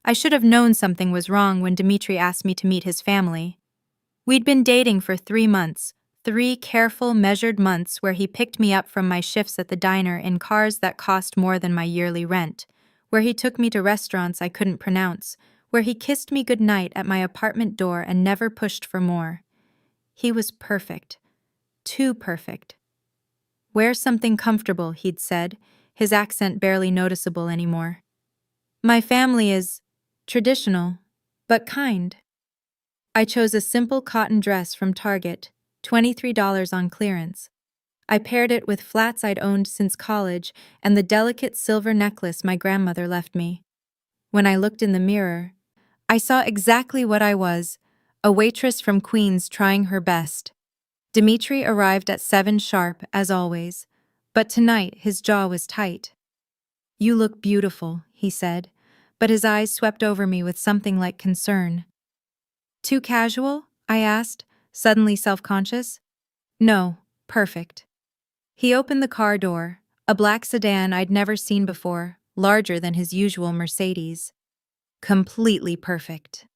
I should have known something was wrong when Dmitri asked me to meet his family. We'd been dating for 3 months, 3 careful, measured months where he picked me up from my shifts at the diner in cars that cost more than my yearly rent, where he took me to restaurants I couldn't pronounce, where he kissed me goodnight at my apartment door and never pushed for more. He was perfect. Too perfect. "Wear something comfortable," he'd said, his accent barely noticeable anymore. "My family is traditional, but kind." I chose a simple cotton dress from Target, $23 on clearance. I paired it with flats I'd owned since college and the delicate silver necklace my grandmother left me. When I looked in the mirror, I saw exactly what I was, a waitress from Queens trying her best. Dmitri arrived at 7 sharp, as always, but tonight his jaw was tight. "You look beautiful," he said, but his eyes swept over me with something like concern. "Too casual?" I asked, suddenly self-conscious. "No, perfect." He opened the car door, a black sedan I'd never seen before, larger than his usual Mercedes. Completely perfect.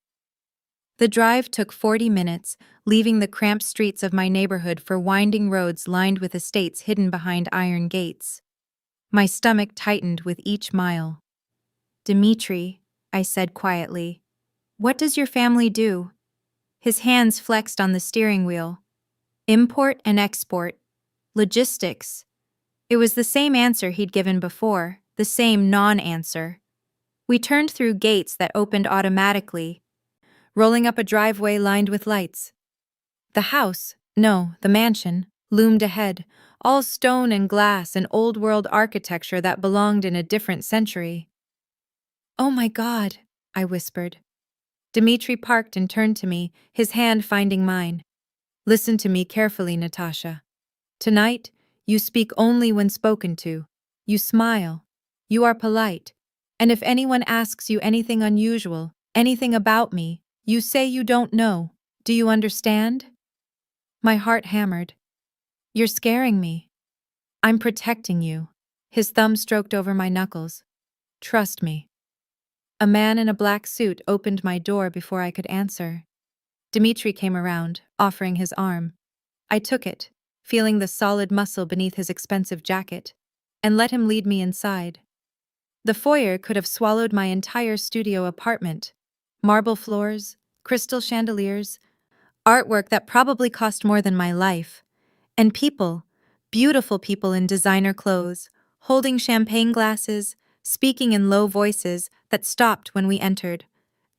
The drive took 40 minutes, leaving the cramped streets of my neighborhood for winding roads lined with estates hidden behind iron gates. My stomach tightened with each mile. "Dmitri," I said quietly, "what does your family do?" His hands flexed on the steering wheel. "Import and export. Logistics." It was the same answer he'd given before, the same non-answer. We turned through gates that opened automatically, rolling up a driveway lined with lights. The house, no, the mansion, loomed ahead, all stone and glass and old-world architecture that belonged in a different century. "Oh my God," I whispered. Dmitri parked and turned to me, his hand finding mine. "Listen to me carefully, Natasha. Tonight, you speak only when spoken to. You smile. You are polite. And if anyone asks you anything unusual, anything about me, you say you don't know. Do you understand?" My heart hammered. "You're scaring me." "I'm protecting you." His thumb stroked over my knuckles. "Trust me." A man in a black suit opened my door before I could answer. Dmitri came around, offering his arm. I took it, feeling the solid muscle beneath his expensive jacket, and let him lead me inside. The foyer could have swallowed my entire studio apartment. Marble floors, crystal chandeliers, artwork that probably cost more than my life. And people, beautiful people in designer clothes, holding champagne glasses, speaking in low voices that stopped when we entered.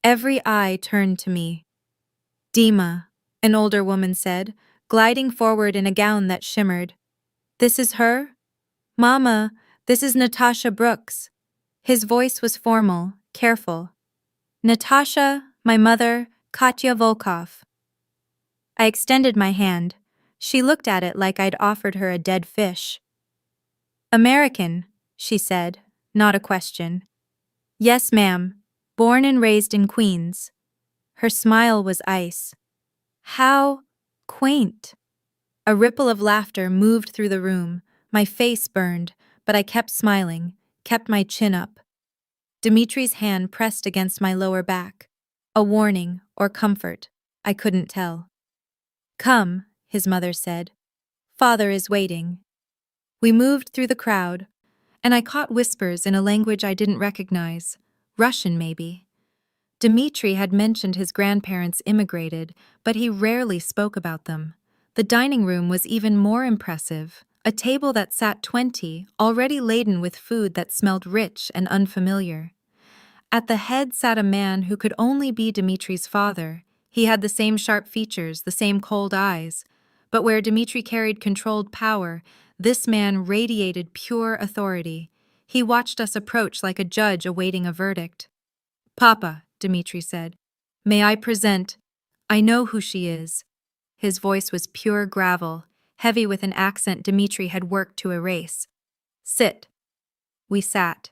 Every eye turned to me. "Dima," an older woman said, gliding forward in a gown that shimmered. "This is her? Mama, this is Natasha Brooks." His voice was formal, careful. "Natasha, my mother, Katya Volkov." I extended my hand. She looked at it like I'd offered her a dead fish. "American," she said, not a question. "Yes, ma'am. Born and raised in Queens." Her smile was ice. "How quaint." A ripple of laughter moved through the room. My face burned, but I kept smiling, kept my chin up. Dimitri's hand pressed against my lower back. A warning or comfort, I couldn't tell. "Come," his mother said. "Father is waiting." We moved through the crowd, and I caught whispers in a language I didn't recognize. Russian, maybe. Dmitri had mentioned his grandparents immigrated, but he rarely spoke about them. The dining room was even more impressive, a table that sat 20, already laden with food that smelled rich and unfamiliar. At the head sat a man who could only be Dmitri's father. He had the same sharp features, the same cold eyes. But where Dmitri carried controlled power, this man radiated pure authority. He watched us approach like a judge awaiting a verdict. "Papa," Dmitri said, "may I present? I know who she is." His voice was pure gravel, heavy with an accent Dmitri had worked to erase. "Sit." We sat.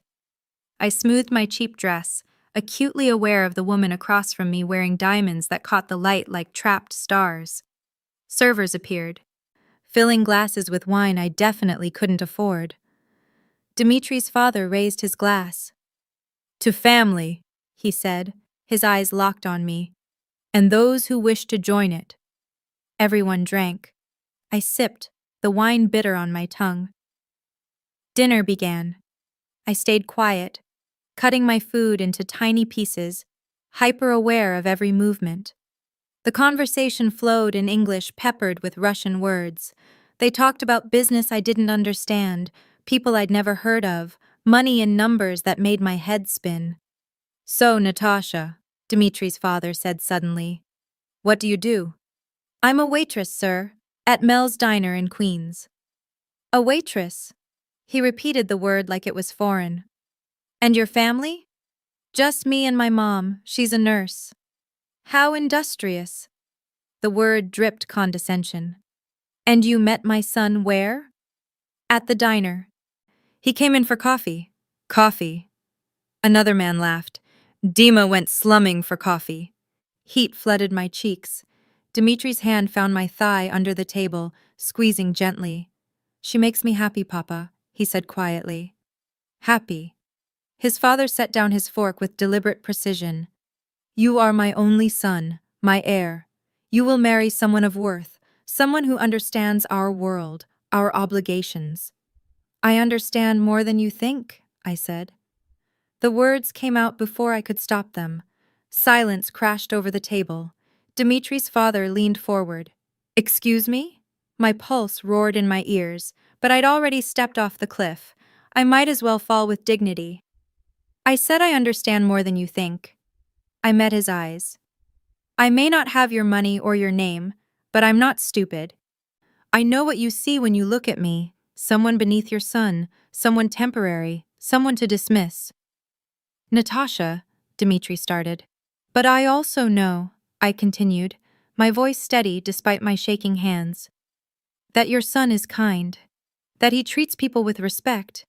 I smoothed my cheap dress, acutely aware of the woman across from me wearing diamonds that caught the light like trapped stars. Servers appeared, filling glasses with wine I definitely couldn't afford. Dimitri's father raised his glass. "To family," he said, his eyes locked on me. And those who wish to join it. Everyone drank. I sipped, the wine bitter on my tongue. Dinner began. I stayed quiet, cutting my food into tiny pieces, hyper-aware of every movement. The conversation flowed in English peppered with Russian words. They talked about business I didn't understand, people I'd never heard of, money and numbers that made my head spin. "So, Natasha," Dmitri's father said suddenly, "what do you do?" "I'm a waitress, sir, at Mel's Diner in Queens." "A waitress?" He repeated the word like it was foreign. "And your family?" "Just me and my mom, she's a nurse." "How industrious." The word dripped condescension. "And you met my son where?" "At the diner. He came in for coffee." "Coffee?" Another man laughed. "Dima went slumming for coffee." Heat flooded my cheeks. Dmitri's hand found my thigh under the table, squeezing gently. "She makes me happy, Papa," he said quietly. "Happy." His father set down his fork with deliberate precision. "You are my only son, my heir. You will marry someone of worth, someone who understands our world, our obligations." "I understand more than you think," I said. The words came out before I could stop them. Silence crashed over the table. Dmitri's father leaned forward. "Excuse me?" My pulse roared in my ears, but I'd already stepped off the cliff. I might as well fall with dignity. "I said I understand more than you think." I met his eyes. "I may not have your money or your name, but I'm not stupid. I know what you see when you look at me, someone beneath your son, someone temporary, someone to dismiss." "Natasha," Dmitri started. "But I also know," I continued, my voice steady despite my shaking hands, "that your son is kind, that he treats people with respect,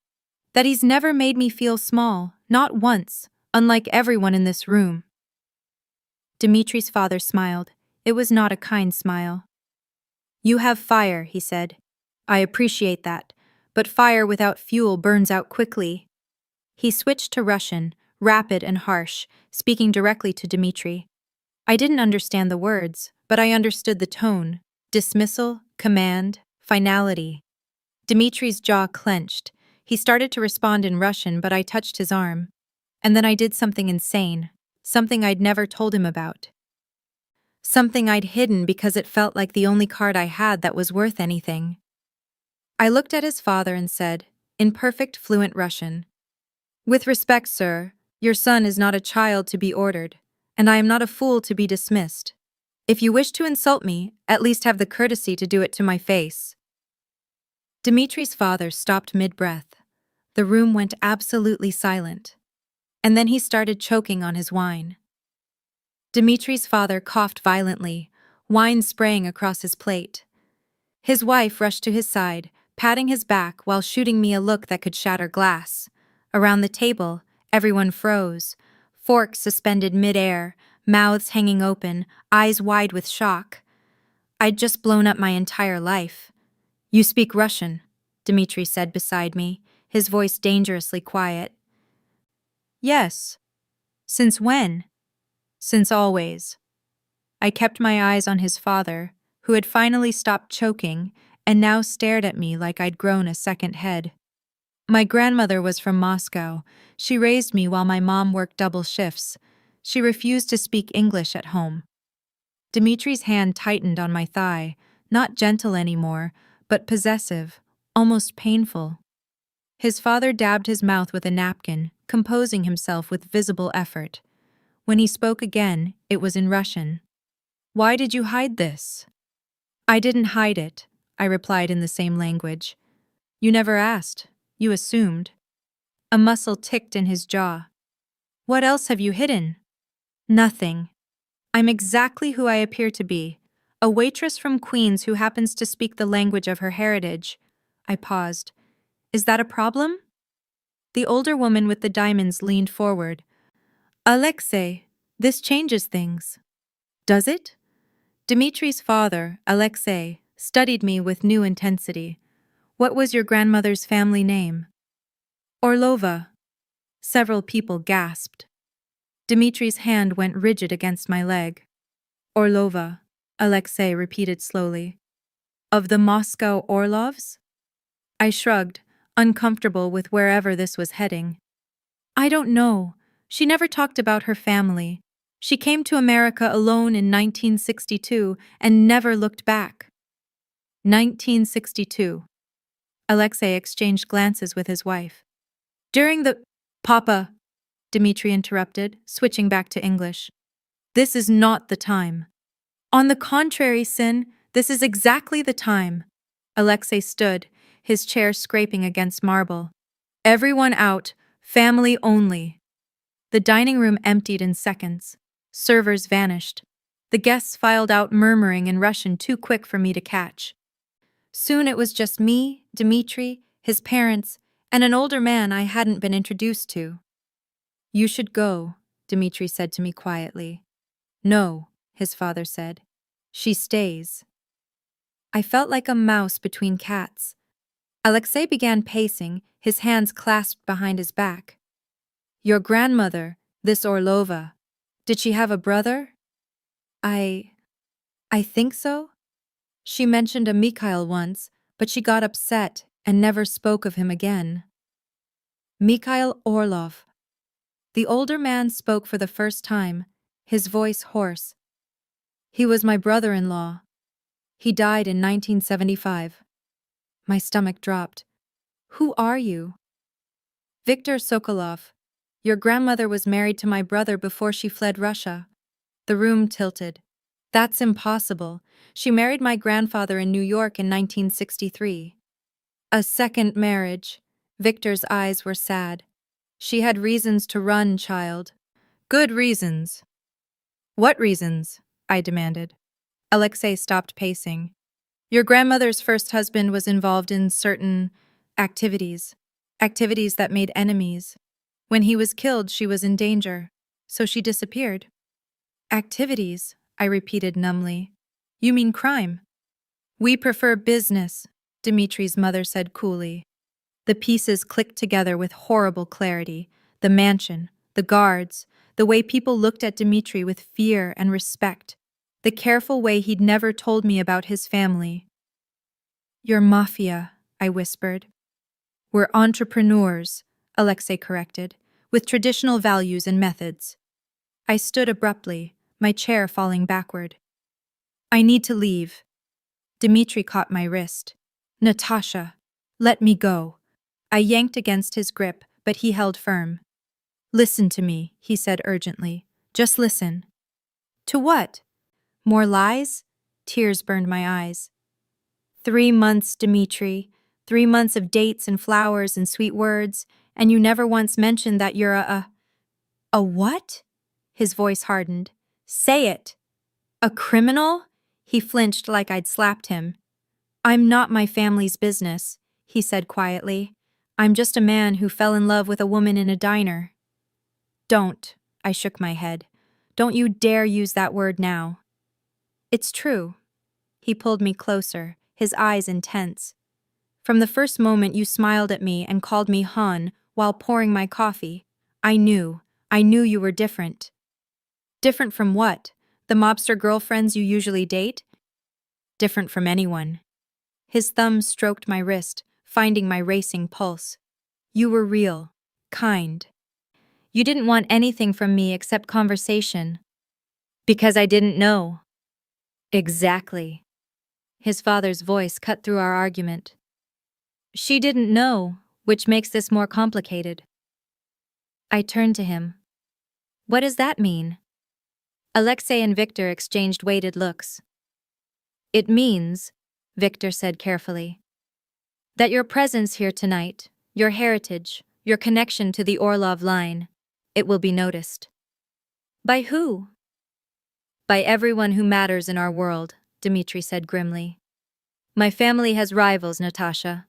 that he's never made me feel small, not once, unlike everyone in this room." Dmitri's father smiled. It was not a kind smile. "You have fire," he said. "I appreciate that, but fire without fuel burns out quickly." He switched to Russian, rapid and harsh, speaking directly to Dmitri. I didn't understand the words, but I understood the tone: dismissal, command, finality. Dmitri's jaw clenched. He started to respond in Russian, but I touched his arm. And then I did something insane, something I'd never told him about. Something I'd hidden because it felt like the only card I had that was worth anything. I looked at his father and said, in perfect fluent Russian, "With respect, sir, your son is not a child to be ordered, and I am not a fool to be dismissed. If you wish to insult me, at least have the courtesy to do it to my face." Dmitri's father stopped mid-breath. The room went absolutely silent. And then he started choking on his wine. Dmitri's father coughed violently, wine spraying across his plate. His wife rushed to his side, patting his back while shooting me a look that could shatter glass. Around the table, everyone froze, forks suspended mid-air, mouths hanging open, eyes wide with shock. I'd just blown up my entire life. "You speak Russian," Dmitri said beside me, his voice dangerously quiet. "Yes." "Since when?" "Since always." I kept my eyes on his father, who had finally stopped choking and now stared at me like I'd grown a second head. "My grandmother was from Moscow. She raised me while my mom worked double shifts. She refused to speak English at home." Dmitri's hand tightened on my thigh, not gentle anymore, but possessive, almost painful. His father dabbed his mouth with a napkin, composing himself with visible effort. When he spoke again, it was in Russian. "Why did you hide this?" "I didn't hide it," I replied in the same language. "You never asked. You assumed." A muscle ticked in his jaw. "What else have you hidden?" "Nothing. I'm exactly who I appear to be, a waitress from Queens who happens to speak the language of her heritage." I paused. "Is that a problem?" The older woman with the diamonds leaned forward. "Alexei, this changes things." "Does it?" Dmitri's father, Alexei, studied me with new intensity. "What was your grandmother's family name?" "Orlova." Several people gasped. Dmitri's hand went rigid against my leg. Orlova, Alexei repeated slowly. Of the Moscow Orlovs? I shrugged, uncomfortable with wherever this was heading. I don't know. She never talked about her family. She came to America alone in 1962 and never looked back. 1962. Alexei exchanged glances with his wife. During the— Papa, Dmitri interrupted, switching back to English. This is not the time. On the contrary, Sin, this is exactly the time. Alexei stood, his chair scraping against marble. Everyone out, family only. The dining room emptied in seconds. Servers vanished. The guests filed out murmuring in Russian too quick for me to catch. Soon it was just me, Dmitri, his parents, and an older man I hadn't been introduced to. You should go, Dmitri said to me quietly. No, his father said. She stays. I felt like a mouse between cats. Alexei began pacing, his hands clasped behind his back. Your grandmother, this Orlova, did she have a brother? I think so. She mentioned a Mikhail once, but she got upset and never spoke of him again. Mikhail Orlov. The older man spoke for the first time, his voice hoarse. He was my brother-in-law. He died in 1975. My stomach dropped. Who are you? Viktor Sokolov. Your grandmother was married to my brother before she fled Russia. The room tilted. That's impossible. She married my grandfather in New York in 1963. A second marriage. Victor's eyes were sad. She had reasons to run, child. Good reasons. What reasons? I demanded. Alexei stopped pacing. Your grandmother's first husband was involved in certain activities that made enemies. When he was killed, she was in danger, so she disappeared. Activities, I repeated numbly. You mean crime? We prefer business, Dmitri's mother said coolly. The pieces clicked together with horrible clarity. The mansion, the guards, the way people looked at Dmitri with fear and respect, the careful way he'd never told me about his family. You're mafia, I whispered. We're entrepreneurs, Alexei corrected, with traditional values and methods. I stood abruptly, my chair falling backward. I need to leave. Dmitri caught my wrist. Natasha, let me go. I yanked against his grip, but he held firm. Listen to me, he said urgently. Just listen. To what? More lies? Tears burned my eyes. 3 months, Dmitri. 3 months of dates and flowers and sweet words, and you never once mentioned that you're a what? His voice hardened. Say it. A criminal? He flinched like I'd slapped him. I'm not my family's business, he said quietly. I'm just a man who fell in love with a woman in a diner. Don't, I shook my head. Don't you dare use that word now. It's true. He pulled me closer, his eyes intense. From the first moment you smiled at me and called me Han while pouring my coffee, I knew you were different. Different from what? The mobster girlfriends you usually date? Different from anyone. His thumb stroked my wrist, finding my racing pulse. You were real, kind. You didn't want anything from me except conversation. Because I didn't know. Exactly. His father's voice cut through our argument. She didn't know, which makes this more complicated. I turned to him. What does that mean? Alexei and Victor exchanged weighted looks. It means, Victor said carefully, that your presence here tonight, your heritage, your connection to the Orlov line, it will be noticed. By who? By everyone who matters in our world, Dmitri said grimly. My family has rivals, Natasha.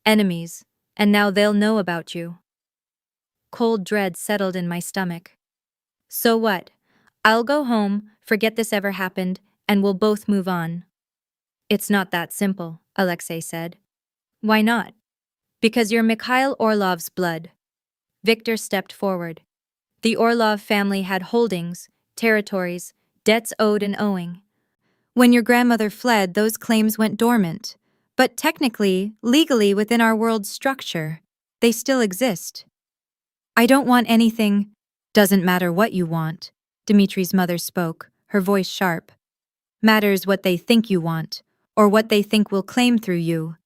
Enemies, and now they'll know about you. Cold dread settled in my stomach. So what? I'll go home, forget this ever happened, and we'll both move on. It's not that simple, Alexei said. Why not? Because you're Mikhail Orlov's blood. Victor stepped forward. The Orlov family had holdings, territories, debts owed and owing. When your grandmother fled, those claims went dormant. But technically, legally within our world's structure, they still exist. I don't want anything. Doesn't matter what you want, Dmitri's mother spoke, her voice sharp. Matters what they think you want, or what they think will claim through you.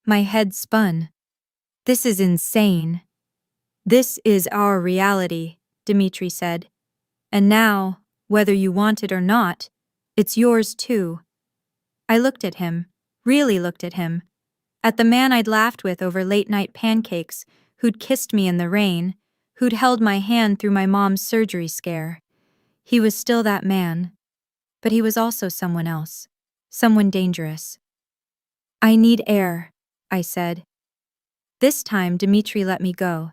My head spun. This is insane. This is our reality, Dmitri said. And now, whether you want it or not, it's yours too. I looked at him, really looked at him, at the man I'd laughed with over late-night pancakes, who'd kissed me in the rain, who'd held my hand through my mom's surgery scare. He was still that man, but he was also someone else, someone dangerous. I need air, I said. This time, Dmitri let me go.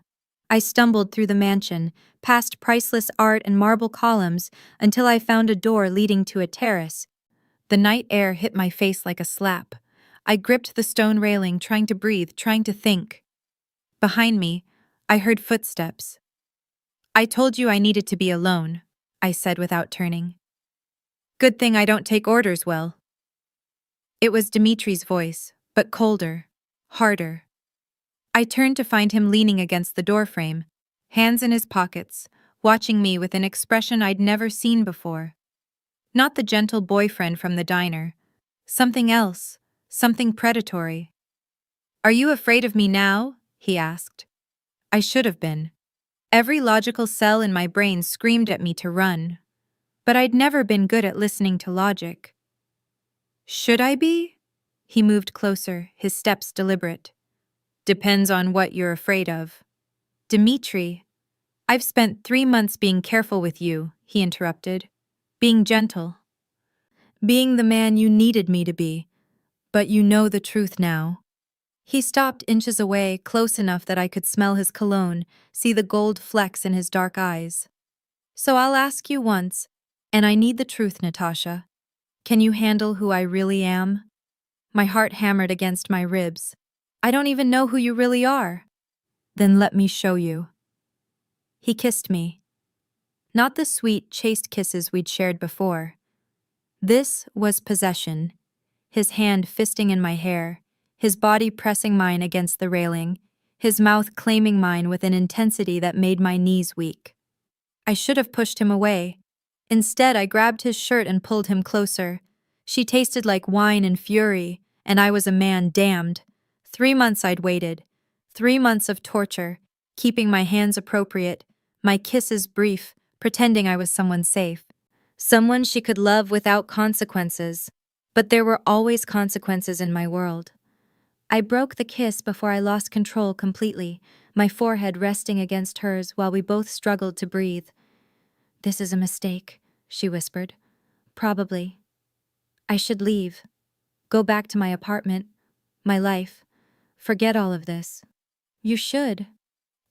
I stumbled through the mansion, past priceless art and marble columns, until I found a door leading to a terrace. The night air hit my face like a slap. I gripped the stone railing, trying to breathe, trying to think. Behind me, I heard footsteps. I told you I needed to be alone, I said without turning. Good thing I don't take orders well. It was Dmitri's voice, but colder, harder. I turned to find him leaning against the doorframe, hands in his pockets, watching me with an expression I'd never seen before. Not the gentle boyfriend from the diner. Something else, something predatory. Are you afraid of me now? He asked. I should have been. Every logical cell in my brain screamed at me to run. But I'd never been good at listening to logic. Should I be? He moved closer, his steps deliberate. Depends on what you're afraid of. Dmitri, I've spent 3 months being careful with you, he interrupted. Being gentle. Being the man you needed me to be. But you know the truth now. He stopped inches away, close enough that I could smell his cologne, see the gold flecks in his dark eyes. So I'll ask you once, and I need the truth, Natasha. Can you handle who I really am? My heart hammered against my ribs. I don't even know who you really are. Then let me show you. He kissed me. Not the sweet, chaste kisses we'd shared before. This was possession, his hand fisting in my hair, his body pressing mine against the railing, his mouth claiming mine with an intensity that made my knees weak. I should have pushed him away. Instead, I grabbed his shirt and pulled him closer. She tasted like wine and fury, and I was a man damned. 3 months I'd waited. 3 months of torture, keeping my hands appropriate, my kisses brief, pretending I was someone safe. Someone she could love without consequences. But there were always consequences in my world. I broke the kiss before I lost control completely, my forehead resting against hers while we both struggled to breathe. This is a mistake, she whispered. Probably. I should leave. Go back to my apartment, my life. Forget all of this. You should.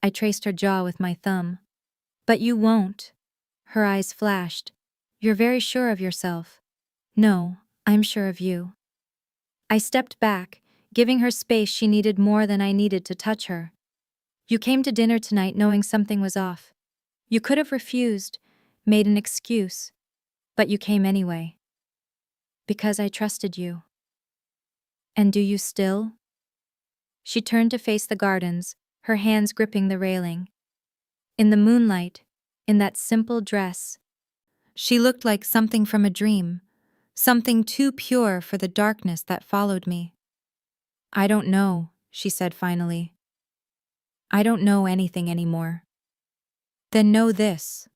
I traced her jaw with my thumb. But you won't. Her eyes flashed. You're very sure of yourself. No, I'm sure of you. I stepped back, giving her space she needed more than I needed to touch her. You came to dinner tonight knowing something was off. You could have refused, made an excuse, but you came anyway. Because I trusted you. And do you still? She turned to face the gardens, her hands gripping the railing. In the moonlight, in that simple dress, she looked like something from a dream, something too pure for the darkness that followed me. I don't know, she said finally. I don't know anything anymore. Then know this.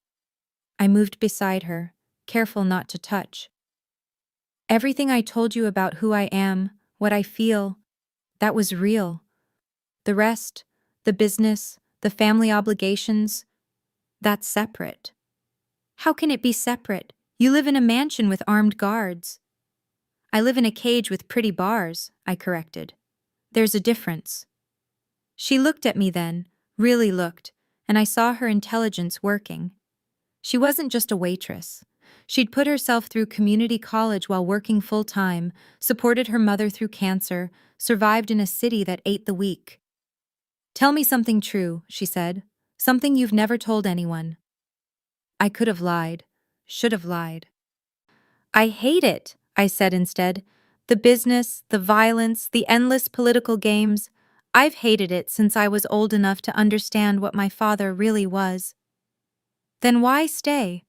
I moved beside her, careful not to touch. Everything I told you about who I am, what I feel, that was real. The rest, the business, the family obligations, that's separate. How can it be separate? You live in a mansion with armed guards. I live in a cage with pretty bars, I corrected. There's a difference. She looked at me then, really looked, and I saw her intelligence working. She wasn't just a waitress. She'd put herself through community college while working full-time, supported her mother through cancer, survived in a city that ate the weak. Tell me something true, she said. Something you've never told anyone. I could have lied. Should have lied. I hate it, I said instead. The business, the violence, the endless political games. I've hated it since I was old enough to understand what my father really was. Then why stay?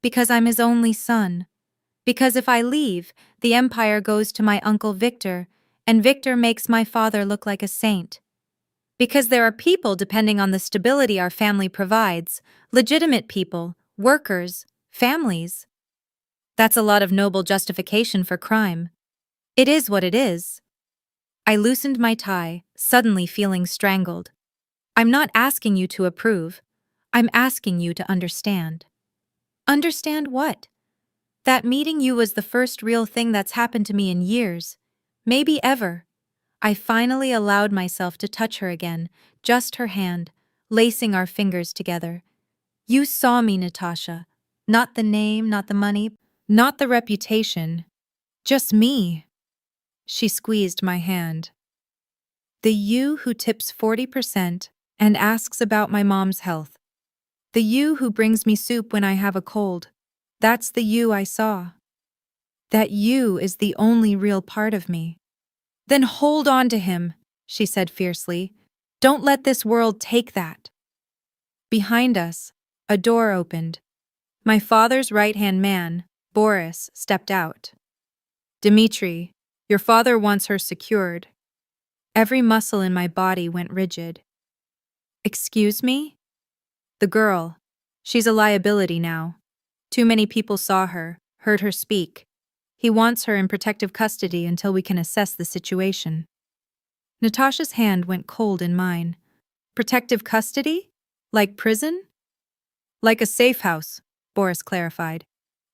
Because I'm his only son. Because if I leave, the empire goes to my uncle Victor, and Victor makes my father look like a saint. Because there are people depending on the stability our family provides, legitimate people, workers, families. That's a lot of noble justification for crime. It is what it is. I loosened my tie, suddenly feeling strangled. I'm not asking you to approve. I'm asking you to understand. Understand what? That meeting you was the first real thing that's happened to me in years. Maybe ever. I finally allowed myself to touch her again, just her hand, lacing our fingers together. You saw me, Natasha. Not the name, not the money, not the reputation. Just me. She squeezed my hand. The you who tips 40% and asks about my mom's health. The you who brings me soup when I have a cold. That's the you I saw. That you is the only real part of me. Then hold on to him, she said fiercely. Don't let this world take that. Behind us, a door opened. My father's right-hand man, Boris, stepped out. Dmitri, your father wants her secured. Every muscle in my body went rigid. Excuse me? The girl. She's a liability now. Too many people saw her, heard her speak. He wants her in protective custody until we can assess the situation. Natasha's hand went cold in mine. Protective custody? Like prison? Like a safe house, Boris clarified.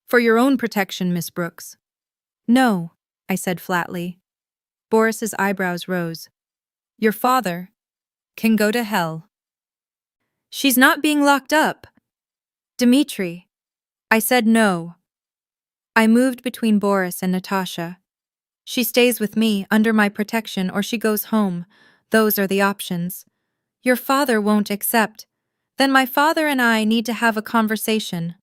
For your own protection, Miss Brooks. No, I said flatly. Boris's eyebrows rose. Your father can go to hell. She's not being locked up. Dmitri. I said no. I moved between Boris and Natasha. She stays with me, under my protection, or she goes home. Those are the options. Your father won't accept. Then my father and I need to have a conversation.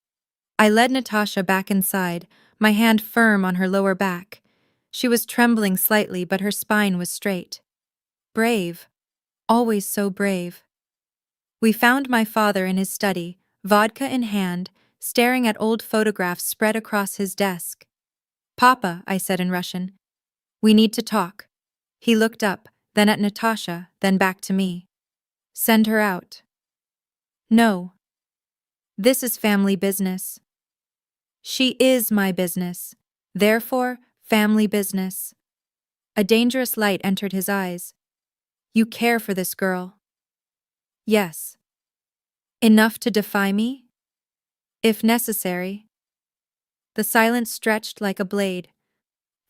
I led Natasha back inside, my hand firm on her lower back. She was trembling slightly, but her spine was straight. Brave. Always so brave. We found my father in his study, vodka in hand, staring at old photographs spread across his desk. Papa, I said in Russian. We need to talk. He looked up, then at Natasha, then back to me. Send her out. No. This is family business. She is my business. Therefore, family business. A dangerous light entered his eyes. You care for this girl. Yes. Enough to defy me? If necessary. The silence stretched like a blade.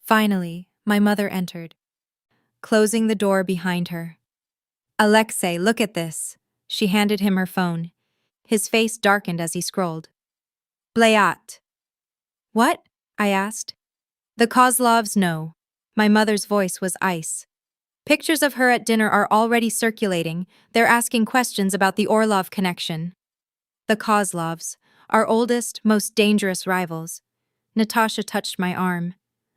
Finally, my mother entered, closing the door behind her. Alexei, look at this. She handed him her phone. His face darkened as he scrolled. Blayat. What? I asked. The Kozlovs know. My mother's voice was ice. Pictures of her at dinner are already circulating. They're asking questions about the Orlov connection. The Kozlovs, our oldest, most dangerous rivals. Natasha touched my arm.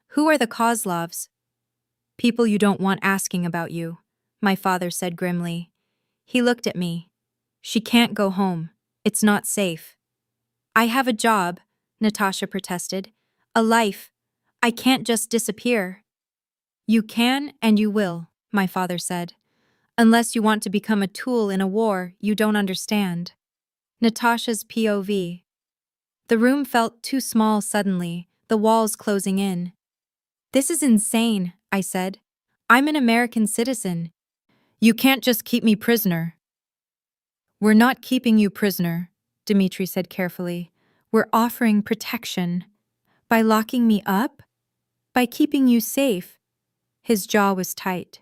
Who are the Kozlovs? People you don't want asking about you, my father said grimly. He looked at me. She can't go home. It's not safe. I have a job, Natasha protested. A life. I can't just disappear. You can and you will, my father said. Unless you want to become a tool in a war you don't understand. Natasha's POV. The room felt too small suddenly, the walls closing in. This is insane, I said. I'm an American citizen. You can't just keep me prisoner. We're not keeping you prisoner, Dmitri said carefully. We're offering protection. By locking me up? By keeping you safe. His jaw was tight.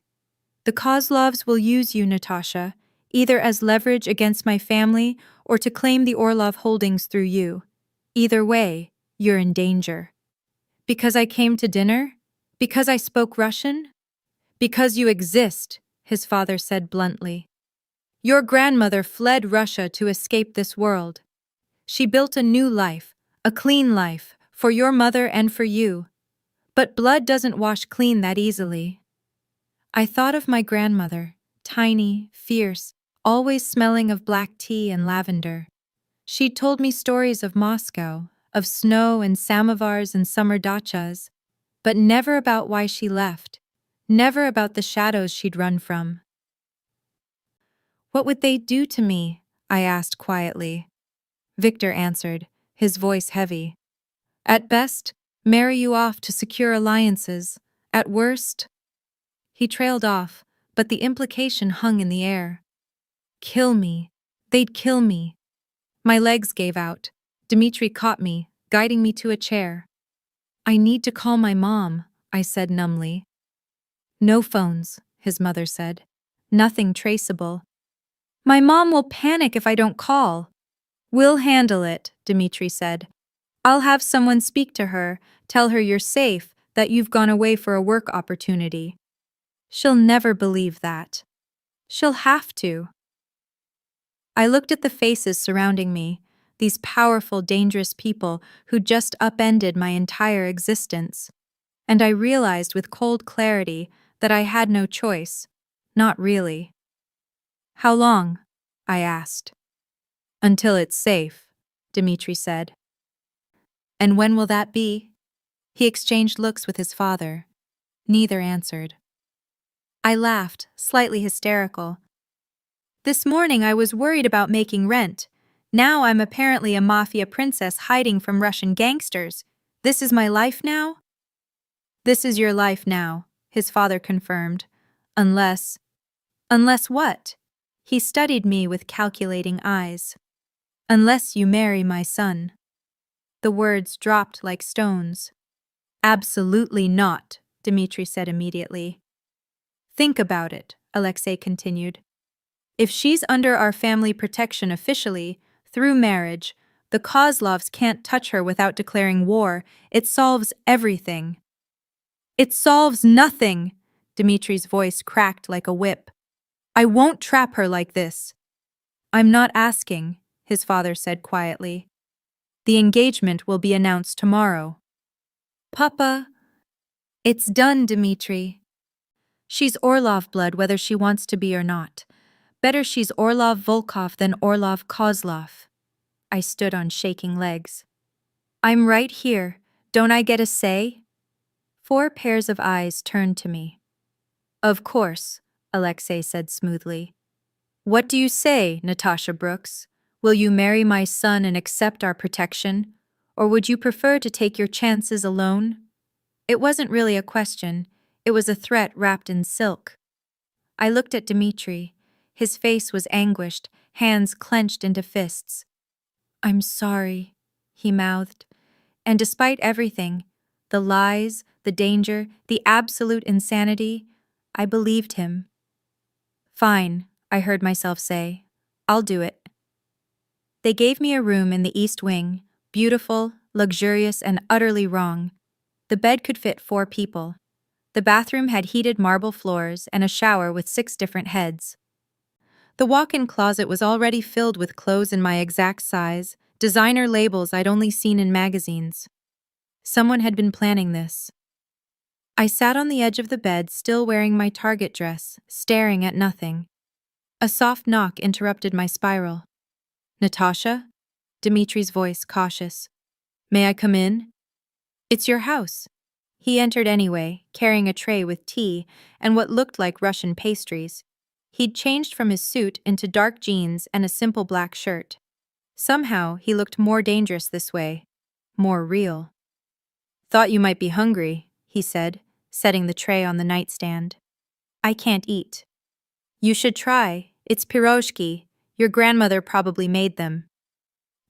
The Kozlovs will use you, Natasha, either as leverage against my family or to claim the Orlov holdings through you. Either way, you're in danger. Because I came to dinner? Because I spoke Russian? Because you exist, his father said bluntly. Your grandmother fled Russia to escape this world. She built a new life, a clean life, for your mother and for you. But blood doesn't wash clean that easily. I thought of my grandmother, tiny, fierce, always smelling of black tea and lavender. She'd told me stories of Moscow, of snow and samovars and summer dachas, but never about why she left, never about the shadows she'd run from. What would they do to me? I asked quietly. Victor answered, his voice heavy. At best, marry you off to secure alliances. At worst... He trailed off, but the implication hung in the air. Kill me. They'd kill me. My legs gave out. Dmitri caught me, guiding me to a chair. I need to call my mom, I said numbly. No phones, his mother said. Nothing traceable. My mom will panic if I don't call. We'll handle it, Dmitri said. I'll have someone speak to her, tell her you're safe, that you've gone away for a work opportunity. She'll never believe that. She'll have to. I looked at the faces surrounding me, these powerful, dangerous people who just upended my entire existence, and I realized with cold clarity that I had no choice. Not really. How long? I asked. Until it's safe, Dmitri said. And when will that be? He exchanged looks with his father. Neither answered. I laughed, slightly hysterical. This morning I was worried about making rent. Now I'm apparently a mafia princess hiding from Russian gangsters. This is my life now? This is your life now, his father confirmed. Unless what? He studied me with calculating eyes. Unless you marry my son. The words dropped like stones. Absolutely not, Dmitri said immediately. Think about it, Alexei continued. If she's under our family protection officially, through marriage, the Kozlovs can't touch her without declaring war. It solves everything. It solves nothing, Dmitri's voice cracked like a whip. I won't trap her like this. I'm not asking, his father said quietly. The engagement will be announced tomorrow. Papa, it's done, Dmitri. She's Orlov blood whether she wants to be or not. Better she's Orlov Volkov than Orlov Kozlov. I stood on shaking legs. I'm right here. Don't I get a say? 4 pairs of eyes turned to me. Of course, Alexei said smoothly. What do you say, Natasha Brooks? Will you marry my son and accept our protection? Or would you prefer to take your chances alone? It wasn't really a question. It was a threat wrapped in silk. I looked at Dmitri. His face was anguished, hands clenched into fists. I'm sorry, he mouthed. And despite everything, the lies, the danger, the absolute insanity, I believed him. Fine, I heard myself say. I'll do it. They gave me a room in the East Wing, beautiful, luxurious, and utterly wrong. The bed could fit 4 people. The bathroom had heated marble floors and a shower with 6 different heads. The walk-in closet was already filled with clothes in my exact size, designer labels I'd only seen in magazines. Someone had been planning this. I sat on the edge of the bed, still wearing my Target dress, staring at nothing. A soft knock interrupted my spiral. Natasha? Dmitri's voice cautious. May I come in? It's your house. He entered anyway, carrying a tray with tea and what looked like Russian pastries. He'd changed from his suit into dark jeans and a simple black shirt. Somehow, he looked more dangerous this way, more real. Thought you might be hungry, he said, setting the tray on the nightstand. I can't eat. You should try. It's pirozhki. Your grandmother probably made them.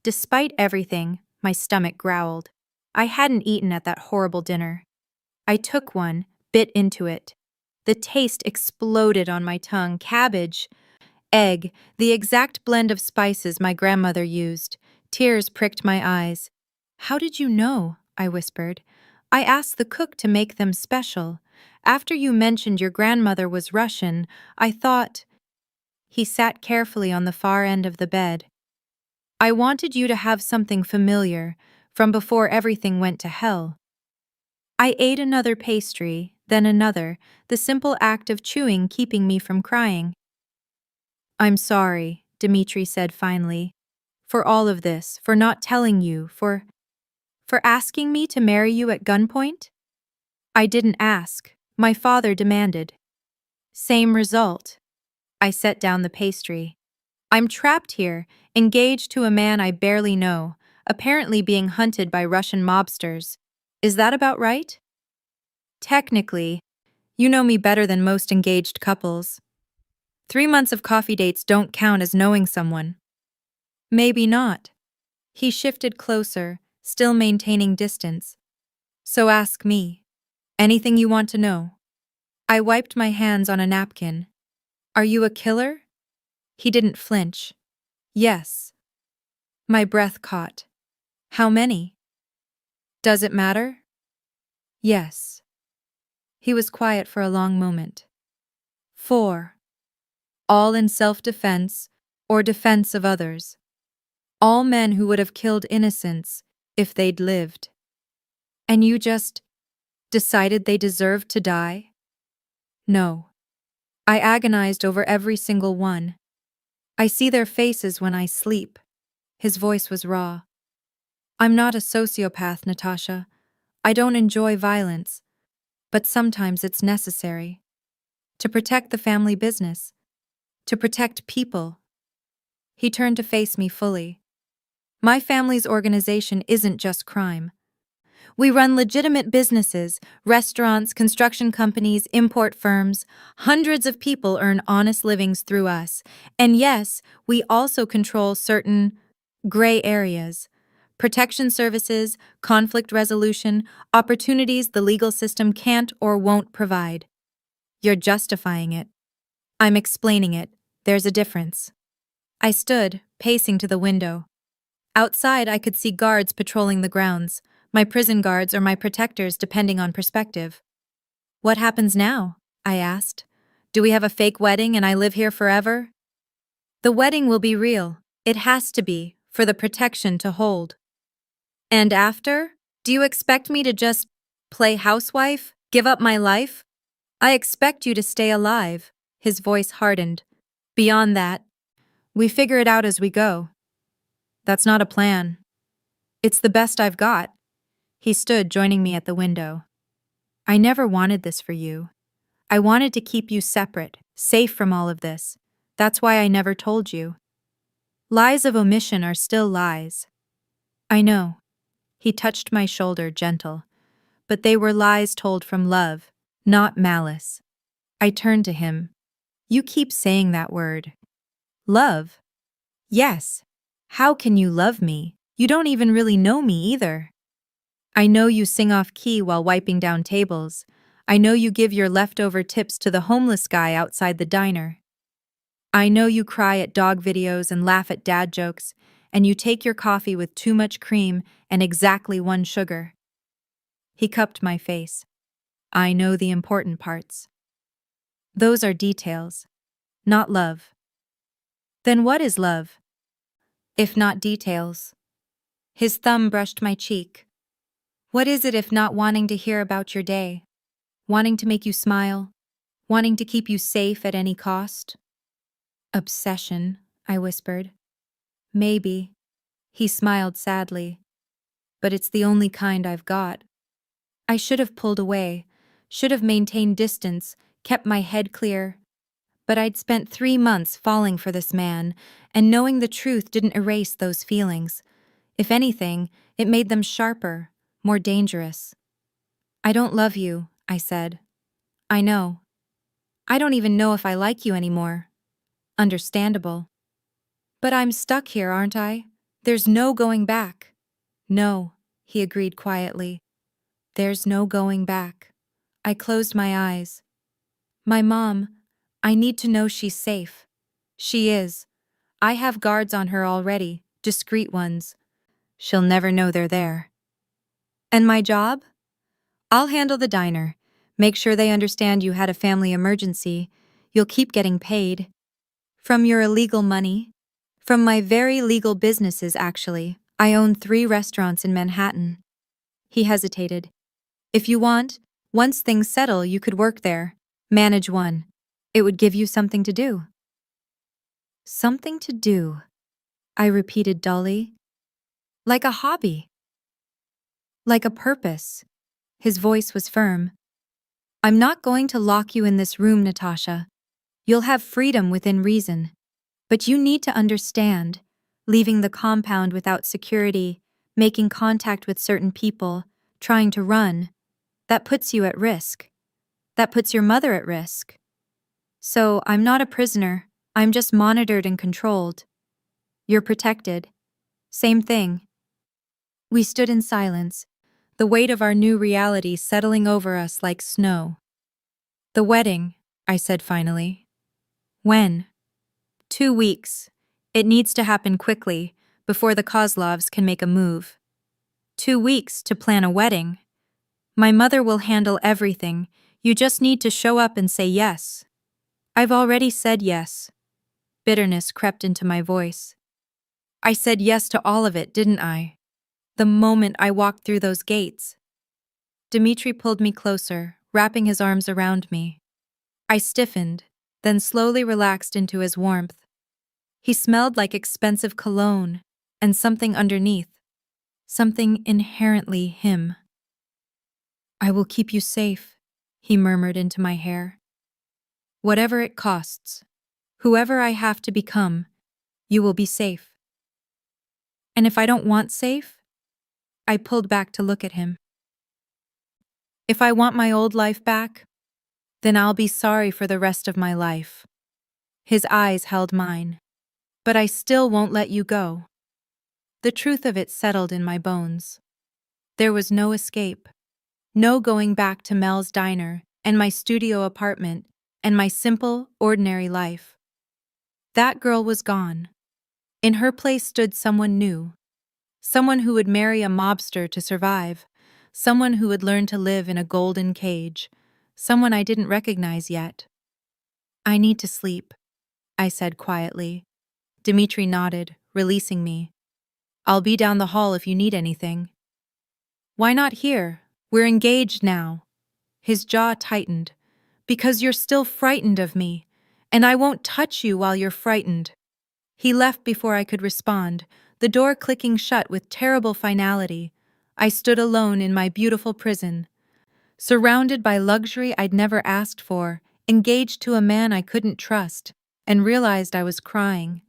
Despite everything, my stomach growled. I hadn't eaten at that horrible dinner. I took one, bit into it. The taste exploded on my tongue. Cabbage, egg, the exact blend of spices my grandmother used. Tears pricked my eyes. How did you know? I whispered. I asked the cook to make them special. After you mentioned your grandmother was Russian, I thought... He sat carefully on the far end of the bed. I wanted you to have something familiar from before everything went to hell. I ate another pastry, then another, the simple act of chewing keeping me from crying. I'm sorry, Dmitri said finally, for all of this, for not telling you, for asking me to marry you at gunpoint? I didn't ask. My father demanded. Same result. I set down the pastry. I'm trapped here, engaged to a man I barely know, apparently being hunted by Russian mobsters. Is that about right? Technically, you know me better than most engaged couples. 3 months of coffee dates don't count as knowing someone. Maybe not. He shifted closer, still maintaining distance. So ask me. Anything you want to know. I wiped my hands on a napkin. Are you a killer? He didn't flinch. Yes. My breath caught. How many? Does it matter? Yes. He was quiet for a long moment. 4. All in self-defense or defense of others. All men who would have killed innocents if they'd lived. And you just decided they deserved to die? No. I agonized over every single one. I see their faces when I sleep. His voice was raw. I'm not a sociopath, Natasha. I don't enjoy violence, but sometimes it's necessary. To protect the family business. To protect people. He turned to face me fully. My family's organization isn't just crime. We run legitimate businesses, restaurants, construction companies, import firms. Hundreds of people earn honest livings through us. And yes, we also control certain gray areas. Protection services, conflict resolution, opportunities the legal system can't or won't provide. You're justifying it. I'm explaining it. There's a difference. I stood, pacing to the window. Outside, I could see guards patrolling the grounds, my prison guards or my protectors depending on perspective. What happens now? I asked. Do we have a fake wedding and I live here forever? The wedding will be real. It has to be, for the protection to hold. And after? Do you expect me to just play housewife? Give up my life? I expect you to stay alive. His voice hardened. Beyond that, we figure it out as we go. That's not a plan. It's the best I've got. He stood, joining me at the window. I never wanted this for you. I wanted to keep you separate, safe from all of this. That's why I never told you. Lies of omission are still lies. I know. He touched my shoulder, gentle. But they were lies told from love, not malice. I turned to him. You keep saying that word. Love? Yes. How can you love me? You don't even really know me either. I know you sing off key while wiping down tables. I know you give your leftover tips to the homeless guy outside the diner. I know you cry at dog videos and laugh at dad jokes, and you take your coffee with too much cream and exactly 1 sugar. He cupped my face. I know the important parts. Those are details, not love. Then what is love? If not details. His thumb brushed my cheek. What is it if not wanting to hear about your day? Wanting to make you smile? Wanting to keep you safe at any cost? Obsession, I whispered. Maybe. He smiled sadly. But it's the only kind I've got. I should have pulled away, should have maintained distance, kept my head clear. But I'd spent 3 months falling for this man, and knowing the truth didn't erase those feelings. If anything, it made them sharper, more dangerous. I don't love you, I said. I know. I don't even know if I like you anymore. Understandable. But I'm stuck here, aren't I? There's no going back. No, he agreed quietly. There's no going back. I closed my eyes. My mom, I need to know she's safe. She is. I have guards on her already, discreet ones. She'll never know they're there. And my job? I'll handle the diner. Make sure they understand you had a family emergency. You'll keep getting paid. From your illegal money. From my very legal businesses, actually. I own 3 restaurants in Manhattan. He hesitated. If you want, once things settle, you could work there. Manage one. It would give you something to do. Something to do, I repeated dully. Like a hobby. Like a purpose. His voice was firm. I'm not going to lock you in this room, Natasha. You'll have freedom within reason. But you need to understand, leaving the compound without security, making contact with certain people, trying to run, that puts you at risk. That puts your mother at risk. So I'm not a prisoner, I'm just monitored and controlled. You're protected. Same thing. We stood in silence, the weight of our new reality settling over us like snow. The wedding, I said finally. When? 2 weeks. It needs to happen quickly, before the Kozlovs can make a move. 2 weeks to plan a wedding. My mother will handle everything, you just need to show up and say yes. I've already said yes. Bitterness crept into my voice. I said yes to all of it, didn't I? The moment I walked through those gates. Dmitri pulled me closer, wrapping his arms around me. I stiffened, then slowly relaxed into his warmth. He smelled like expensive cologne, and something underneath. Something inherently him. I will keep you safe, he murmured into my hair. Whatever it costs, whoever I have to become, you will be safe. And if I don't want safe? I pulled back to look at him. If I want my old life back, then I'll be sorry for the rest of my life. His eyes held mine. But I still won't let you go. The truth of it settled in my bones. There was no escape. No going back to Mel's diner and my studio apartment and my simple, ordinary life. That girl was gone. In her place stood someone new. Someone who would marry a mobster to survive. Someone who would learn to live in a golden cage. Someone I didn't recognize yet. I need to sleep, I said quietly. Dmitri nodded, releasing me. I'll be down the hall if you need anything. Why not here? We're engaged now. His jaw tightened. Because you're still frightened of me, and I won't touch you while you're frightened. He left before I could respond, the door clicking shut with terrible finality. I stood alone in my beautiful prison, surrounded by luxury I'd never asked for, engaged to a man I couldn't trust, and realized I was crying.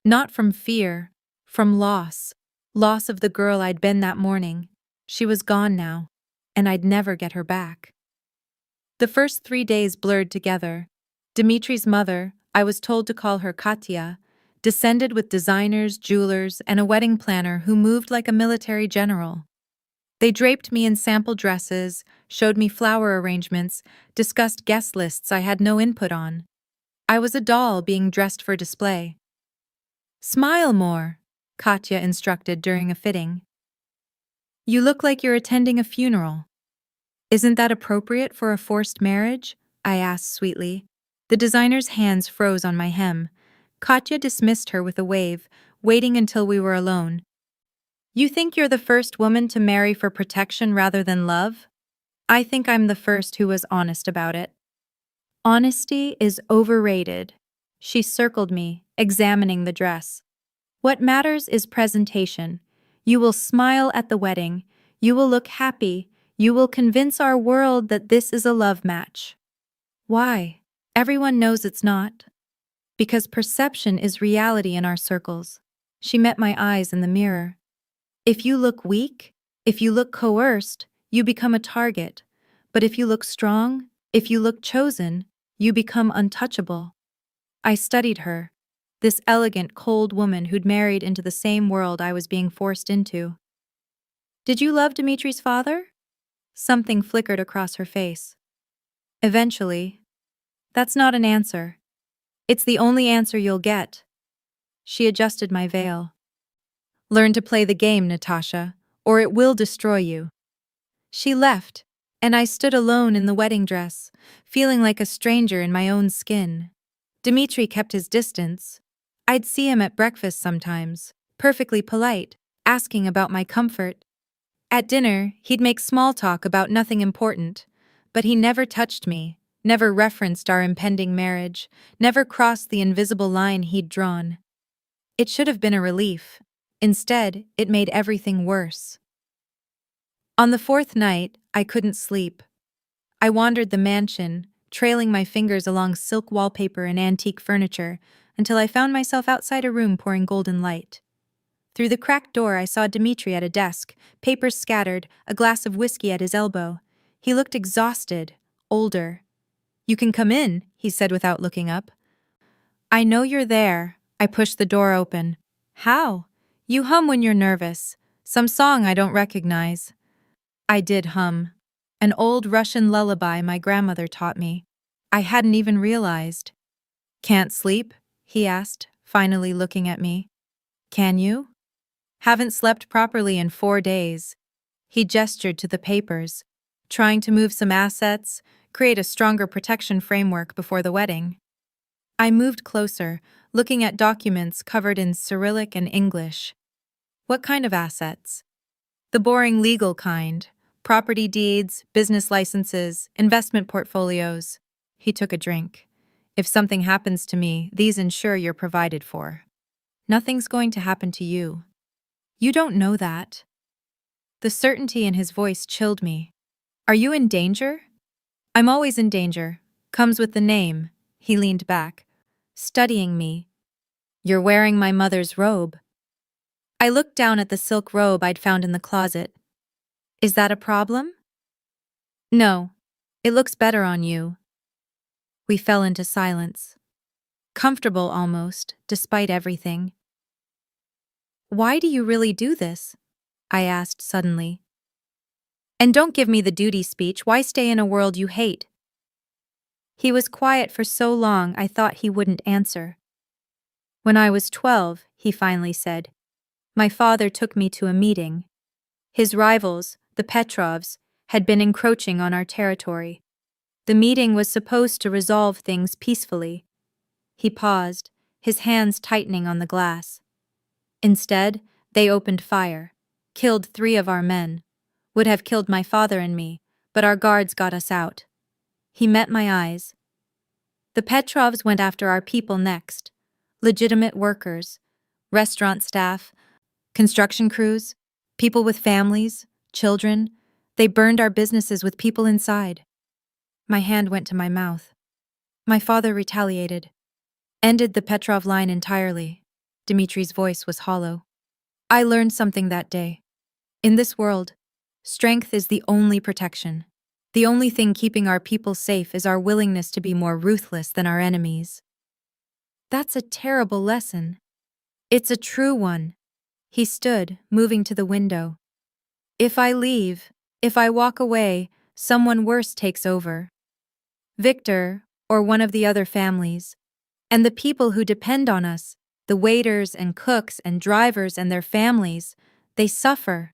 Not from fear, from loss. Loss of the girl I'd been that morning. She was gone now, and I'd never get her back. The first 3 days blurred together. Dmitri's mother, I was told to call her Katya, descended with designers, jewelers, and a wedding planner who moved like a military general. They draped me in sample dresses, showed me flower arrangements, discussed guest lists I had no input on. I was a doll being dressed for display. Smile more, Katya instructed during a fitting. You look like you're attending a funeral. Isn't that appropriate for a forced marriage? I asked sweetly. The designer's hands froze on my hem. Katya dismissed her with a wave, waiting until we were alone. You think you're the first woman to marry for protection rather than love? I think I'm the first who was honest about it. Honesty is overrated. She circled me, examining the dress. What matters is presentation. You will smile at the wedding. You will look happy. You will convince our world that this is a love match. Why? Everyone knows it's not. Because perception is reality in our circles. She met my eyes in the mirror. If you look weak, if you look coerced, you become a target. But if you look strong, if you look chosen, you become untouchable. I studied her, this elegant, cold woman who'd married into the same world I was being forced into. Did you love Dmitri's father? Something flickered across her face. Eventually. That's not an answer. It's the only answer you'll get. She adjusted my veil. Learn to play the game, Natasha, or it will destroy you. She left, and I stood alone in the wedding dress, feeling like a stranger in my own skin. Dmitri kept his distance. I'd see him at breakfast sometimes, perfectly polite, asking about my comfort. At dinner, he'd make small talk about nothing important, but he never touched me, never referenced our impending marriage, never crossed the invisible line he'd drawn. It should have been a relief. Instead, it made everything worse. On the fourth night, I couldn't sleep. I wandered the mansion, trailing my fingers along silk wallpaper and antique furniture, until I found myself outside a room pouring golden light. Through the cracked door, I saw Dmitri at a desk, papers scattered, a glass of whiskey at his elbow. He looked exhausted, older. "You can come in," he said without looking up. "I know you're there." I pushed the door open. "How?" "You hum when you're nervous. Some song I don't recognize." I did hum. An old Russian lullaby my grandmother taught me. I hadn't even realized. "Can't sleep?" he asked, finally looking at me. "Can you?" "Haven't slept properly in 4 days." He gestured to the papers, trying to move some assets, create a stronger protection framework before the wedding. I moved closer, looking at documents covered in Cyrillic and English. "What kind of assets?" "The boring legal kind. Property deeds, business licenses, investment portfolios." He took a drink. "If something happens to me, these ensure you're provided for." "Nothing's going to happen to you." "You don't know that." The certainty in his voice chilled me. "Are you in danger?" "I'm always in danger. Comes with the name." He leaned back, studying me. "You're wearing my mother's robe." I looked down at the silk robe I'd found in the closet. "Is that a problem?" "No. It looks better on you." We fell into silence. Comfortable almost, despite everything. "Why do you really do this?" I asked suddenly. "And don't give me the duty speech. Why stay in a world you hate?" He was quiet for so long I thought he wouldn't answer. "When I was 12, he finally said, my father took me to a meeting. His rivals, the Petrovs, had been encroaching on our territory. The meeting was supposed to resolve things peacefully." He paused, his hands tightening on the glass. "Instead, they opened fire, killed 3 of our men, would have killed my father and me, but our guards got us out." He met my eyes. "The Petrovs went after our people next. Legitimate workers, restaurant staff, construction crews, people with families, children. They burned our businesses with people inside." My hand went to my mouth. "My father retaliated. Ended the Petrov line entirely." Dmitri's voice was hollow. "I learned something that day. In this world, strength is the only protection. The only thing keeping our people safe is our willingness to be more ruthless than our enemies." That's a terrible lesson. It's a true one. He stood, moving to the window. "If I leave, if I walk away, someone worse takes over. Victor, or one of the other families. And the people who depend on us, the waiters and cooks and drivers and their families, they suffer.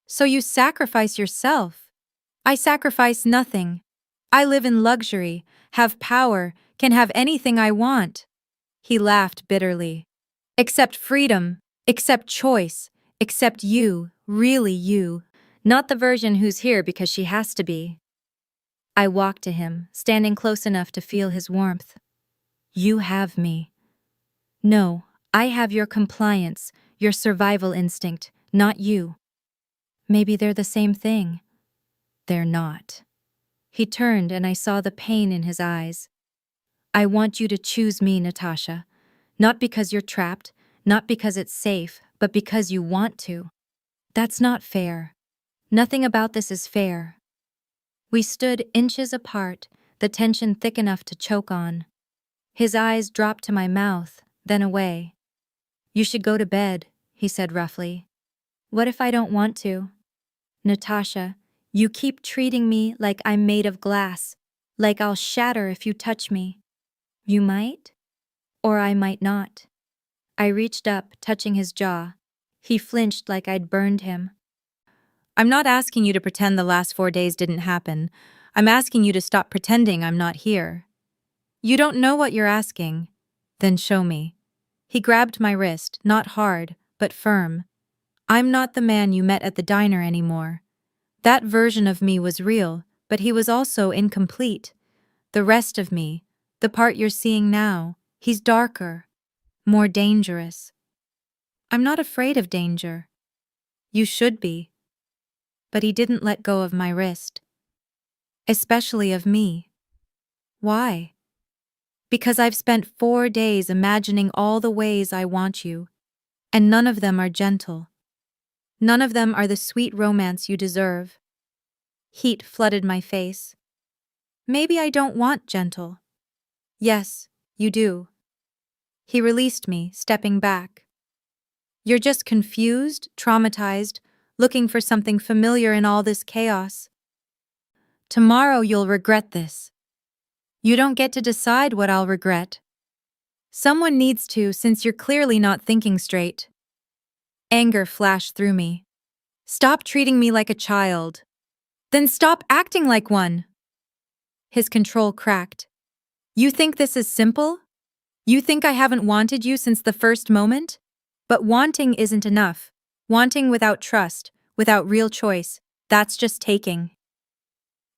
So you sacrifice yourself." "I sacrifice nothing. I live in luxury, have power, can have anything I want." He laughed bitterly. "Except freedom, except choice, except you, really you, not the version who's here because she has to be." I walked to him, standing close enough to feel his warmth. "You have me." "No, I have your compliance, your survival instinct, not you." "Maybe they're the same thing." "They're not." He turned and I saw the pain in his eyes. "I want you to choose me, Natasha. Not because you're trapped, not because it's safe, but because you want to. That's not fair. Nothing about this is fair." We stood inches apart, the tension thick enough to choke on. His eyes dropped to my mouth, then away. "You should go to bed," he said roughly. "What if I don't want to?" "Natasha, you keep treating me like I'm made of glass, like I'll shatter if you touch me." "You might, or I might not." I reached up, touching his jaw. He flinched like I'd burned him. "I'm not asking you to pretend the last 4 days didn't happen. I'm asking you to stop pretending I'm not here." "You don't know what you're asking." "Then show me." He grabbed my wrist, not hard, but firm. I'm not the man you met at the diner anymore. That version of me was real, but he was also incomplete. The rest of me, the part you're seeing now, he's darker, more dangerous. I'm not afraid of danger. You should be. But he didn't let go of my wrist. Especially of me. Why? Because I've spent 4 days imagining all the ways I want you, and none of them are gentle. None of them are the sweet romance you deserve. Heat flooded my face. Maybe I don't want gentle. Yes, you do. He released me, stepping back. You're just confused, traumatized, looking for something familiar in all this chaos. Tomorrow you'll regret this. You don't get to decide what I'll regret. Someone needs to, since you're clearly not thinking straight. Anger flashed through me. Stop treating me like a child. Then stop acting like one. His control cracked. You think this is simple? You think I haven't wanted you since the first moment? But wanting isn't enough. Wanting without trust, without real choice, that's just taking.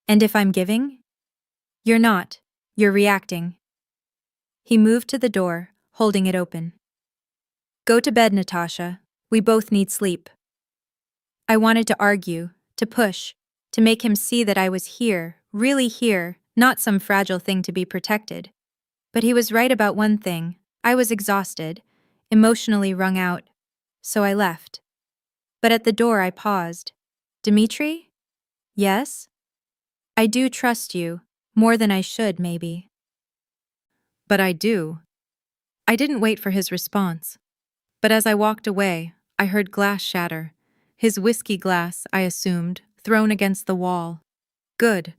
And if I'm giving? You're not. You're reacting. He moved to the door, holding it open. Go to bed, Natasha. We both need sleep. I wanted to argue, to push, to make him see that I was here, really here, not some fragile thing to be protected. But he was right about one thing. I was exhausted, emotionally wrung out. So I left. But at the door I paused. Dimitri? Yes? I do trust you, more than I should, maybe. But I do. I didn't wait for his response. But as I walked away, I heard glass shatter. His whiskey glass, I assumed, thrown against the wall. Good.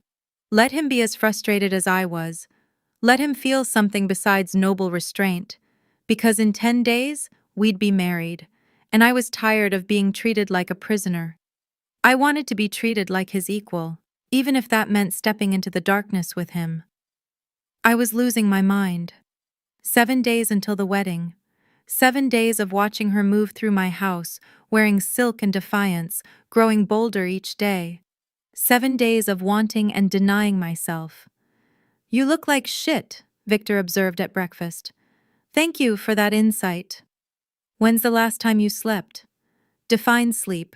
Let him be as frustrated as I was. Let him feel something besides noble restraint. Because in 10 days, we'd be married. And I was tired of being treated like a prisoner. I wanted to be treated like his equal, even if that meant stepping into the darkness with him. I was losing my mind. 7 days until the wedding. 7 days of watching her move through my house, wearing silk and defiance, growing bolder each day. 7 days of wanting and denying myself. You look like shit, Victor observed at breakfast. Thank you for that insight. When's the last time you slept? Define sleep.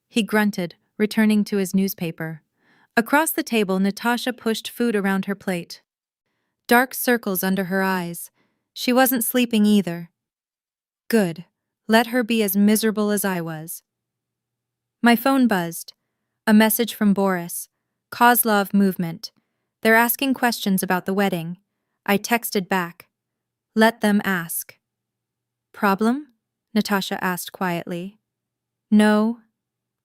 He grunted, returning to his newspaper. Across the table, Natasha pushed food around her plate. Dark circles under her eyes. She wasn't sleeping either. Good. Let her be as miserable as I was. My phone buzzed. A message from Boris. Kozlov movement. They're asking questions about the wedding. I texted back. Let them ask. Problem? Natasha asked quietly. No.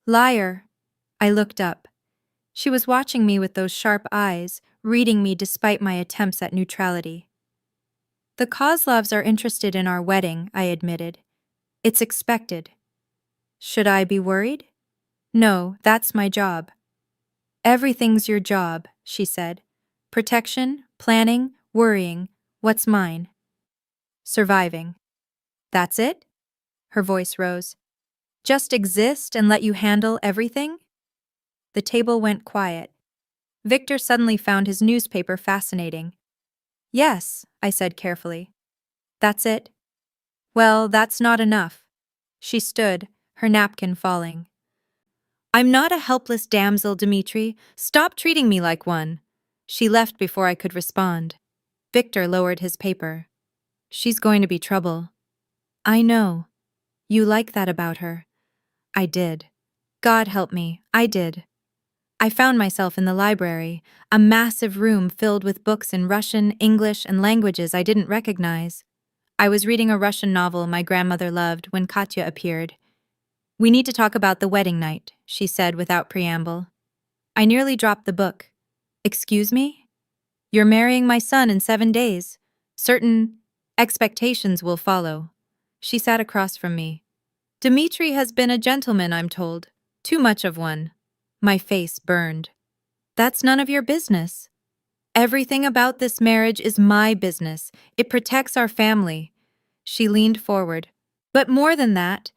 Liar. I looked up. She was watching me with those sharp eyes, reading me despite my attempts at neutrality. The Kozlovs are interested in our wedding, I admitted. It's expected. Should I be worried? No, that's my job. Everything's your job, she said. Protection, planning, worrying. What's mine? Surviving. That's it? Her voice rose. Just exist and let you handle everything? The table went quiet. Victor suddenly found his newspaper fascinating. Yes, I said carefully. That's it? Well, that's not enough. She stood, her napkin falling. I'm not a helpless damsel, Dimitri. Stop treating me like one. She left before I could respond. Victor lowered his paper. She's going to be trouble. I know. You like that about her. I did. God help me, I did. I found myself in the library, a massive room filled with books in Russian, English, and languages I didn't recognize. I was reading a Russian novel my grandmother loved when Katya appeared. We need to talk about the wedding night, she said without preamble. I nearly dropped the book. Excuse me? You're marrying my son in 7 days. Certain expectations will follow. She sat across from me. Dimitri has been a gentleman, I'm told. Too much of one. My face burned. That's none of your business. Everything about this marriage is my business. It protects our family. She leaned forward. But more than that,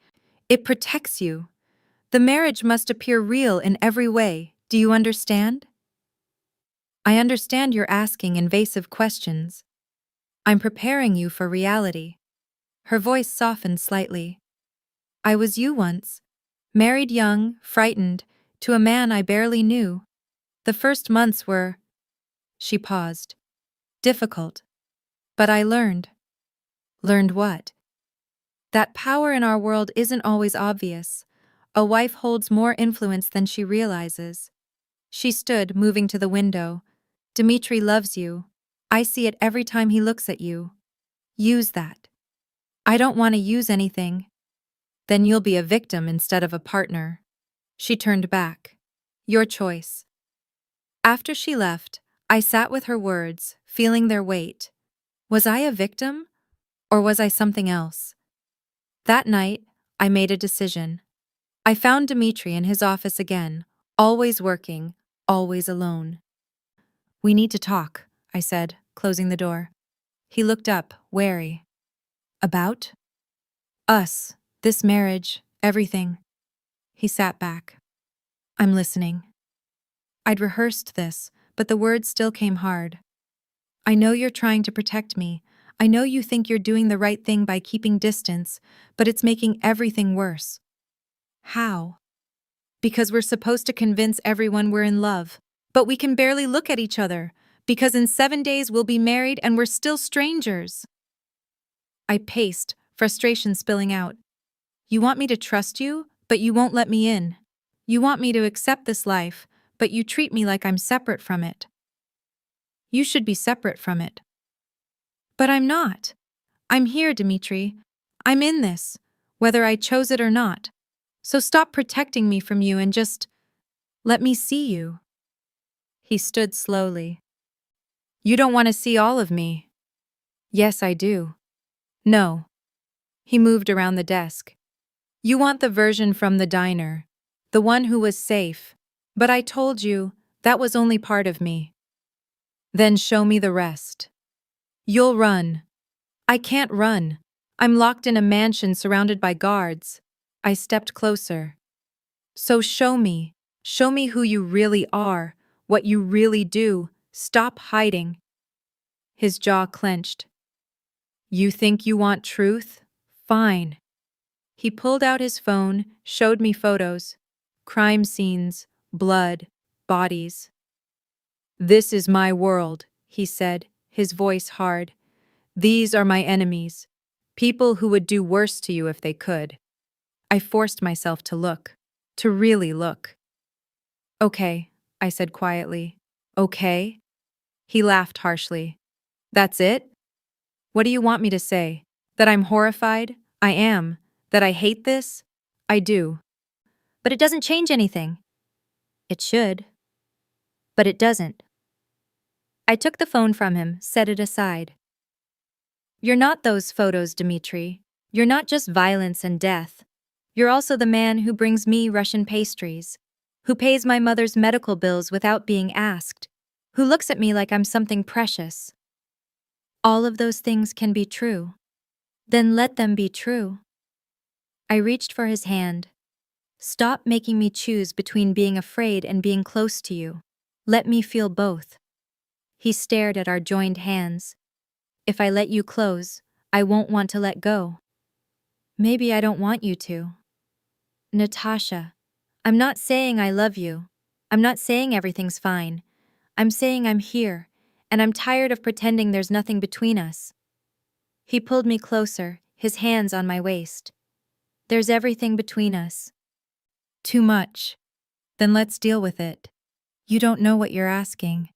it protects you. The marriage must appear real in every way. Do you understand? I understand you're asking invasive questions. I'm preparing you for reality. Her voice softened slightly. I was you once. Married young, frightened, to a man I barely knew. The first months were… She paused. Difficult. But I learned. Learned what? That power in our world isn't always obvious. A wife holds more influence than she realizes. She stood, moving to the window. Dmitri loves you. I see it every time he looks at you. Use that. I don't want to use anything. Then you'll be a victim instead of a partner. She turned back. Your choice. After she left, I sat with her words, feeling their weight. Was I a victim? Or was I something else? That night, I made a decision. I found Dmitri in his office again, always working, always alone. We need to talk, I said, closing the door. He looked up, wary. About? Us, this marriage, everything. He sat back. I'm listening. I'd rehearsed this, but the words still came hard. I know you're trying to protect me. I know you think you're doing the right thing by keeping distance, but it's making everything worse. How? Because we're supposed to convince everyone we're in love, but we can barely look at each other, because in 7 days we'll be married and we're still strangers. I paced, frustration spilling out. You want me to trust you, but you won't let me in. You want me to accept this life, but you treat me like I'm separate from it. You should be separate from it. But I'm not. I'm here, Dmitri. I'm in this, whether I chose it or not. So stop protecting me from you and just let me see you. He stood slowly. You don't want to see all of me. Yes, I do. No. He moved around the desk. You want the version from the diner, the one who was safe. But I told you, that was only part of me. Then show me the rest. You'll run. I can't run. I'm locked in a mansion surrounded by guards. I stepped closer. So show me who you really are, what you really do. Stop hiding. His jaw clenched. You think you want truth? Fine. He pulled out his phone, showed me photos. Crime scenes, blood, bodies. This is my world, he said, his voice hard. These are my enemies. People who would do worse to you if they could. I forced myself to look. To really look. Okay, I said quietly. Okay? He laughed harshly. That's it? What do you want me to say? That I'm horrified? I am. That I hate this? I do. But it doesn't change anything. It should. But it doesn't. I took the phone from him, set it aside. You're not those photos, Dmitri. You're not just violence and death. You're also the man who brings me Russian pastries, who pays my mother's medical bills without being asked, who looks at me like I'm something precious. All of those things can be true. Then let them be true. I reached for his hand. Stop making me choose between being afraid and being close to you. Let me feel both. He stared at our joined hands. If I let you close, I won't want to let go. Maybe I don't want you to. Natasha, I'm not saying I love you. I'm not saying everything's fine. I'm saying I'm here, and I'm tired of pretending there's nothing between us. He pulled me closer, his hands on my waist. There's everything between us. Too much. Then let's deal with it. You don't know what you're asking.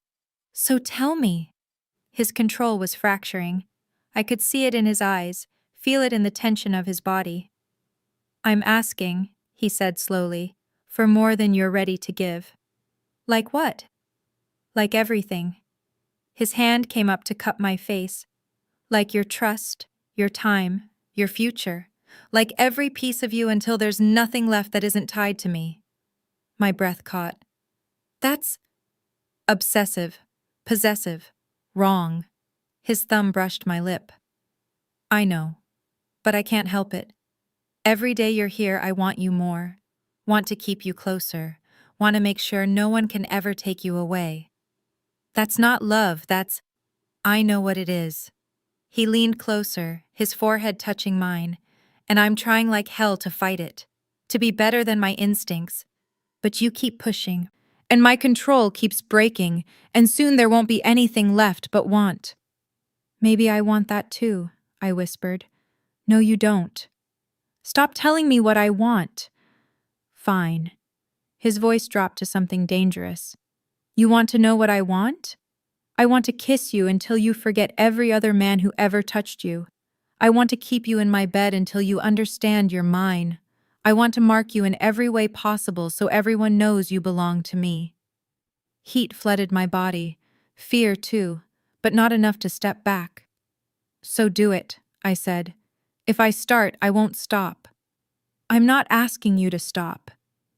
So tell me. His control was fracturing. I could see it in his eyes, feel it in the tension of his body. I'm asking, he said slowly, for more than you're ready to give. Like what? Like everything. His hand came up to cup my face. Like your trust, your time, your future. Like every piece of you until there's nothing left that isn't tied to me. My breath caught. That's obsessive, possessive, wrong. His thumb brushed my lip. I know. but I can't help it. Every day you're here, I want you more. Want to keep you closer. Want to make sure no one can ever take you away. That's not love, I know what it is. He leaned closer, his forehead touching mine, and I'm trying like hell to fight it, to be better than my instincts. But you keep pushing, and my control keeps breaking, and soon there won't be anything left but want. Maybe I want that too, I whispered. No, you don't. Stop telling me what I want. Fine. His voice dropped to something dangerous. You want to know what I want? I want to kiss you until you forget every other man who ever touched you. I want to keep you in my bed until you understand you're mine. I want to mark you in every way possible so everyone knows you belong to me. Heat flooded my body, fear too, but not enough to step back. So do it, I said. If I start, I won't stop. I'm not asking you to stop.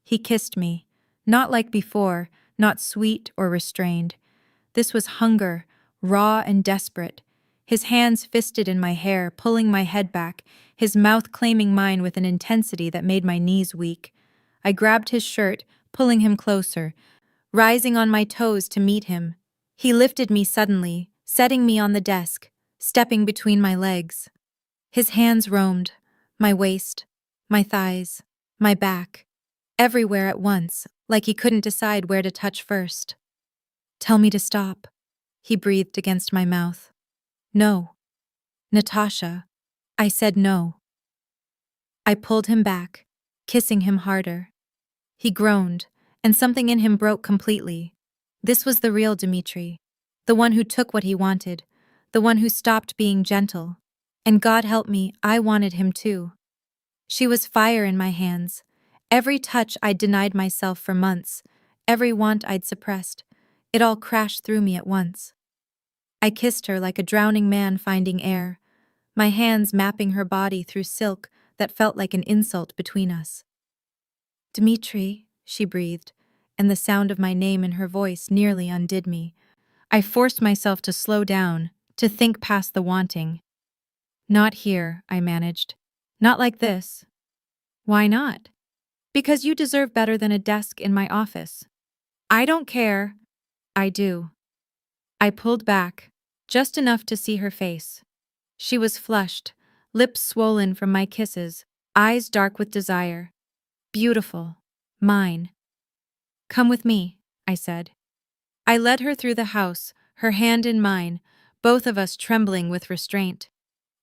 He kissed me, not like before, not sweet or restrained. This was hunger, raw and desperate. His hands fisted in my hair, pulling my head back, his mouth claiming mine with an intensity that made my knees weak. I grabbed his shirt, pulling him closer, rising on my toes to meet him. He lifted me suddenly, setting me on the desk, stepping between my legs. His hands roamed, my waist, my thighs, my back, everywhere at once, like he couldn't decide where to touch first. Tell me to stop, he breathed against my mouth. No. Natasha. I said no. I pulled him back, kissing him harder. He groaned, and something in him broke completely. This was the real Dmitri, the one who took what he wanted, the one who stopped being gentle. And God help me, I wanted him too. She was fire in my hands. Every touch I'd denied myself for months, every want I'd suppressed, it all crashed through me at once. I kissed her like a drowning man finding air, my hands mapping her body through silk that felt like an insult between us. Dmitri, she breathed, and the sound of my name in her voice nearly undid me. I forced myself to slow down, to think past the wanting. Not here, I managed. Not like this. Why not? Because you deserve better than a desk in my office. I don't care. I do. I pulled back, just enough to see her face. She was flushed, lips swollen from my kisses, eyes dark with desire. Beautiful. Mine. Come with me, I said. I led her through the house, her hand in mine, both of us trembling with restraint.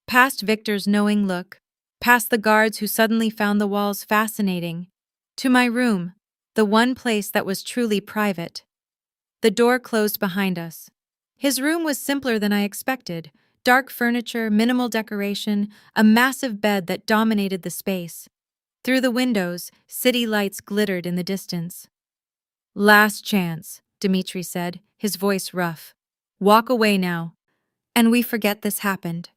Past Victor's knowing look, past the guards who suddenly found the walls fascinating, to my room, the one place that was truly private. The door closed behind us. His room was simpler than I expected. Dark furniture, minimal decoration, a massive bed that dominated the space. Through the windows, city lights glittered in the distance. Last chance, Dmitri said, his voice rough. Walk away now. And we forget this happened.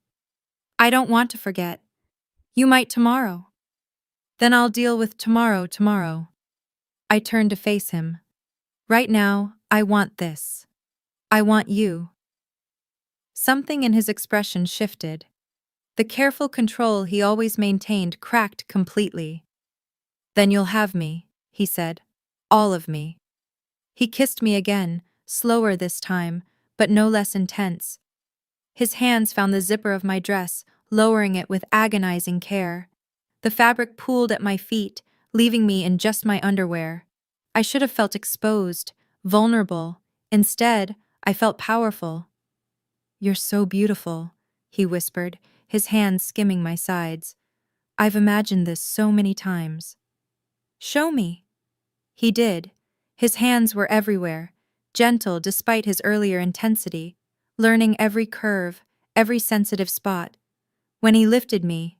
I don't want to forget. You might tomorrow. Then I'll deal with tomorrow. I turned to face him. Right now, I want this. I want you. Something in his expression shifted. The careful control he always maintained cracked completely. Then you'll have me, he said. All of me. He kissed me again, slower this time, but no less intense. His hands found the zipper of my dress, lowering it with agonizing care. The fabric pooled at my feet, leaving me in just my underwear. I should have felt exposed, vulnerable. Instead, I felt powerful. You're so beautiful, he whispered, his hands skimming my sides. I've imagined this so many times. Show me. He did. His hands were everywhere, gentle despite his earlier intensity, learning every curve, every sensitive spot. When he lifted me,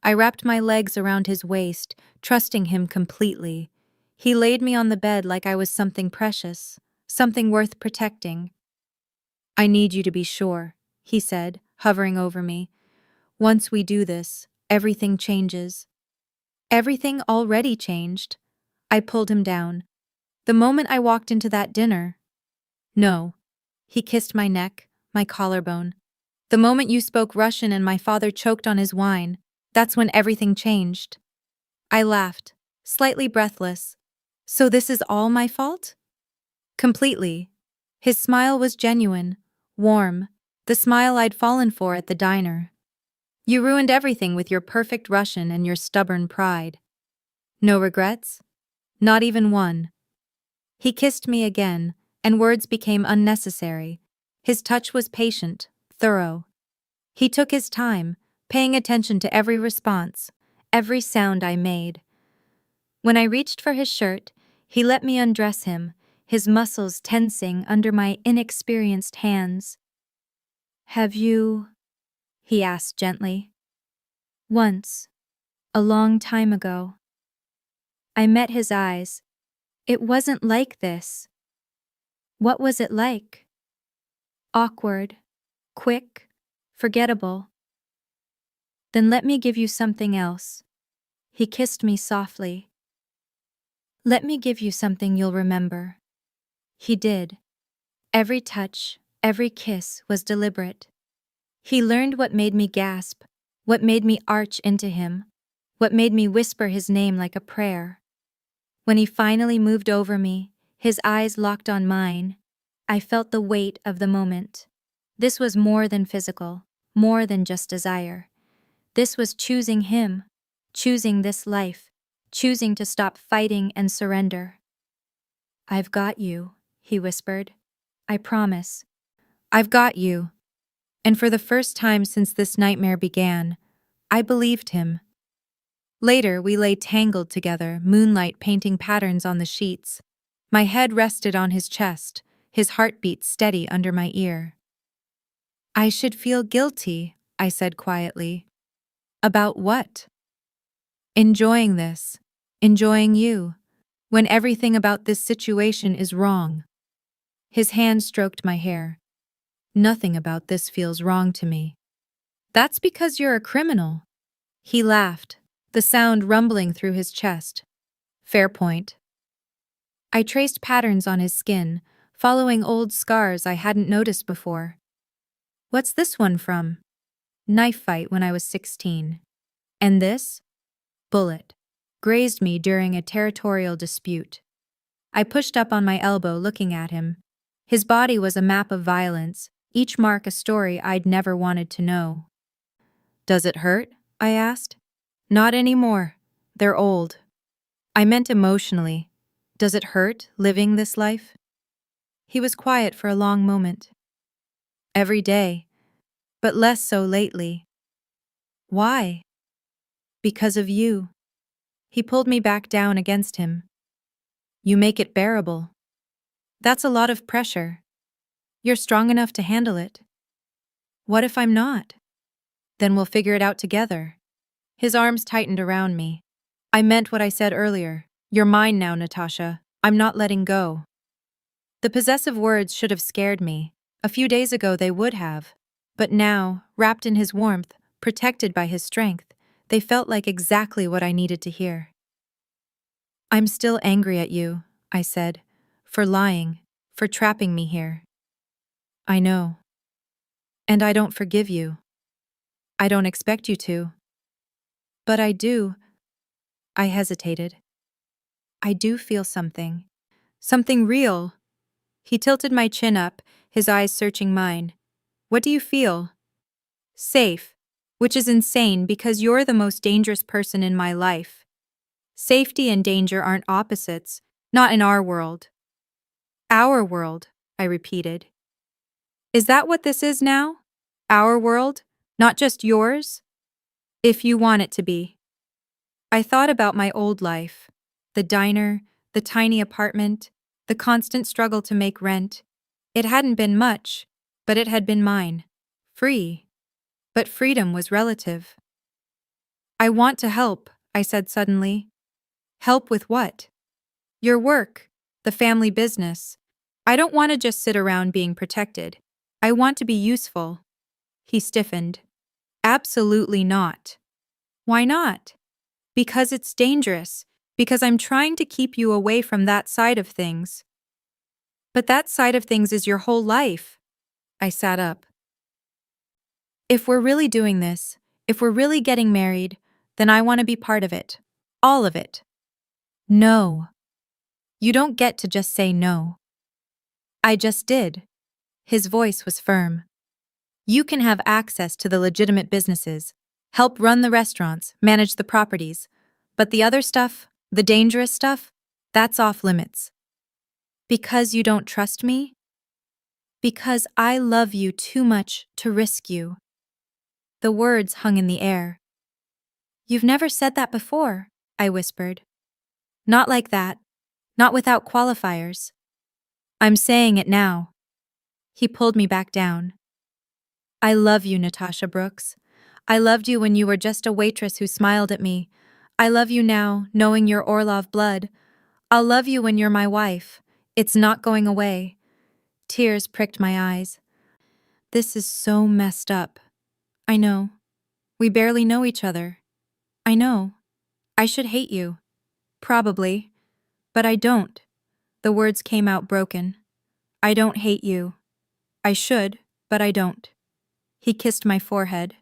I wrapped my legs around his waist, trusting him completely. He laid me on the bed like I was something precious, something worth protecting. I need you to be sure, he said, hovering over me. Once we do this, everything changes. Everything already changed. I pulled him down. The moment I walked into that dinner. No. He kissed my neck, my collarbone. The moment you spoke Russian and my father choked on his wine. That's when everything changed. I laughed, slightly breathless. So this is all my fault? Completely. His smile was genuine, warm, the smile I'd fallen for at the diner. You ruined everything with your perfect Russian and your stubborn pride. No regrets? Not even one. He kissed me again, and words became unnecessary. His touch was patient, thorough. He took his time, paying attention to every response, every sound I made. When I reached for his shirt, he let me undress him, his muscles tensing under my inexperienced hands. Have you? He asked gently. Once, a long time ago. I met his eyes. It wasn't like this. What was it like? Awkward, quick, forgettable. Then let me give you something else. He kissed me softly. Let me give you something you'll remember. He did. Every touch, every kiss was deliberate. He learned what made me gasp, what made me arch into him, what made me whisper his name like a prayer. When he finally moved over me, his eyes locked on mine, I felt the weight of the moment. This was more than physical, more than just desire. This was choosing him, choosing this life, choosing to stop fighting and surrender. I've got you, he whispered. I promise. I've got you. And for the first time since this nightmare began, I believed him. Later, we lay tangled together, moonlight painting patterns on the sheets. My head rested on his chest, his heartbeat steady under my ear. I should feel guilty, I said quietly. About what? Enjoying this, enjoying you, when everything about this situation is wrong. His hand stroked my hair. Nothing about this feels wrong to me. That's because you're a criminal. He laughed, the sound rumbling through his chest. Fair point. I traced patterns on his skin, following old scars I hadn't noticed before. What's this one from? Knife fight when I was 16. And this? Bullet. Grazed me during a territorial dispute. I pushed up on my elbow looking at him. His body was a map of violence, each mark a story I'd never wanted to know. Does it hurt? I asked. Not anymore. They're old. I meant emotionally. Does it hurt, living this life? He was quiet for a long moment. Every day, but less so lately. Why? Because of you. He pulled me back down against him. You make it bearable. That's a lot of pressure. You're strong enough to handle it. What if I'm not? Then we'll figure it out together. His arms tightened around me. I meant what I said earlier. You're mine now, Natasha. I'm not letting go. The possessive words should have scared me. A few days ago they would have. But now, wrapped in his warmth, protected by his strength, they felt like exactly what I needed to hear. I'm still angry at you, I said, for lying, for trapping me here. I know. And I don't forgive you. I don't expect you to. But I do. I hesitated. I do feel something. Something real. He tilted my chin up, his eyes searching mine. What do you feel? Safe, which is insane because you're the most dangerous person in my life. Safety and danger aren't opposites, not in our world. Our world, I repeated. Is that what this is now? Our world, not just yours? If you want it to be. I thought about my old life. The diner, the tiny apartment, the constant struggle to make rent. It hadn't been much, but it had been mine. Free. But freedom was relative. I want to help, I said suddenly. Help with what? Your work, the family business. I don't want to just sit around being protected. I want to be useful. He stiffened. Absolutely not. Why not? Because it's dangerous. Because I'm trying to keep you away from that side of things. But that side of things is your whole life. I sat up. If we're really doing this, If we're really getting married, then I want to be part of it. All of it. No. You don't get to just say no. I just did. His voice was firm. You can have access to the legitimate businesses, help run the restaurants, manage the properties. But the other stuff, the dangerous stuff, that's off limits. Because you don't trust me? Because I love you too much to risk you. The words hung in the air. You've never said that before, I whispered. Not like that. Not without qualifiers. I'm saying it now. He pulled me back down. I love you, Natasha Brooks. I loved you when you were just a waitress who smiled at me. I love you now, knowing your Orlov blood. I'll love you when you're my wife. It's not going away. Tears pricked my eyes. This is so messed up. I know. We barely know each other. I know. I should hate you. Probably. But I don't. The words came out broken. I don't hate you. I should, but I don't. He kissed my forehead.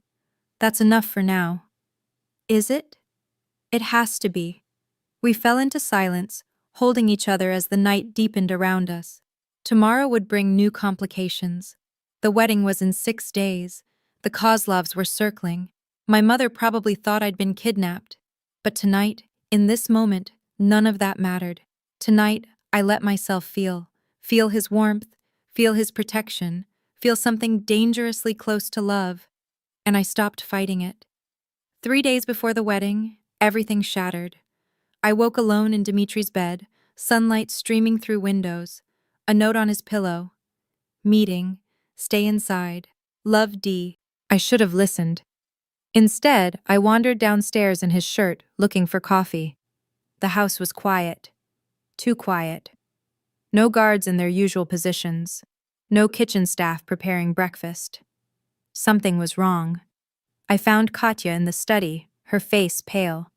That's enough for now. Is it? It has to be. We fell into silence, holding each other as the night deepened around us. Tomorrow would bring new complications. The wedding was in 6 days. The Kozlovs were circling. My mother probably thought I'd been kidnapped. But tonight, in this moment, none of that mattered. Tonight, I let myself feel his warmth, feel his protection, feel something dangerously close to love. And I stopped fighting it. 3 days before the wedding, everything shattered. I woke alone in Dimitri's bed, sunlight streaming through windows, a note on his pillow. Meeting, stay inside, love D. I should have listened. Instead, I wandered downstairs in his shirt, looking for coffee. The house was quiet. Too quiet. No guards in their usual positions. No kitchen staff preparing breakfast. Something was wrong. I found Katya in the study, her face pale.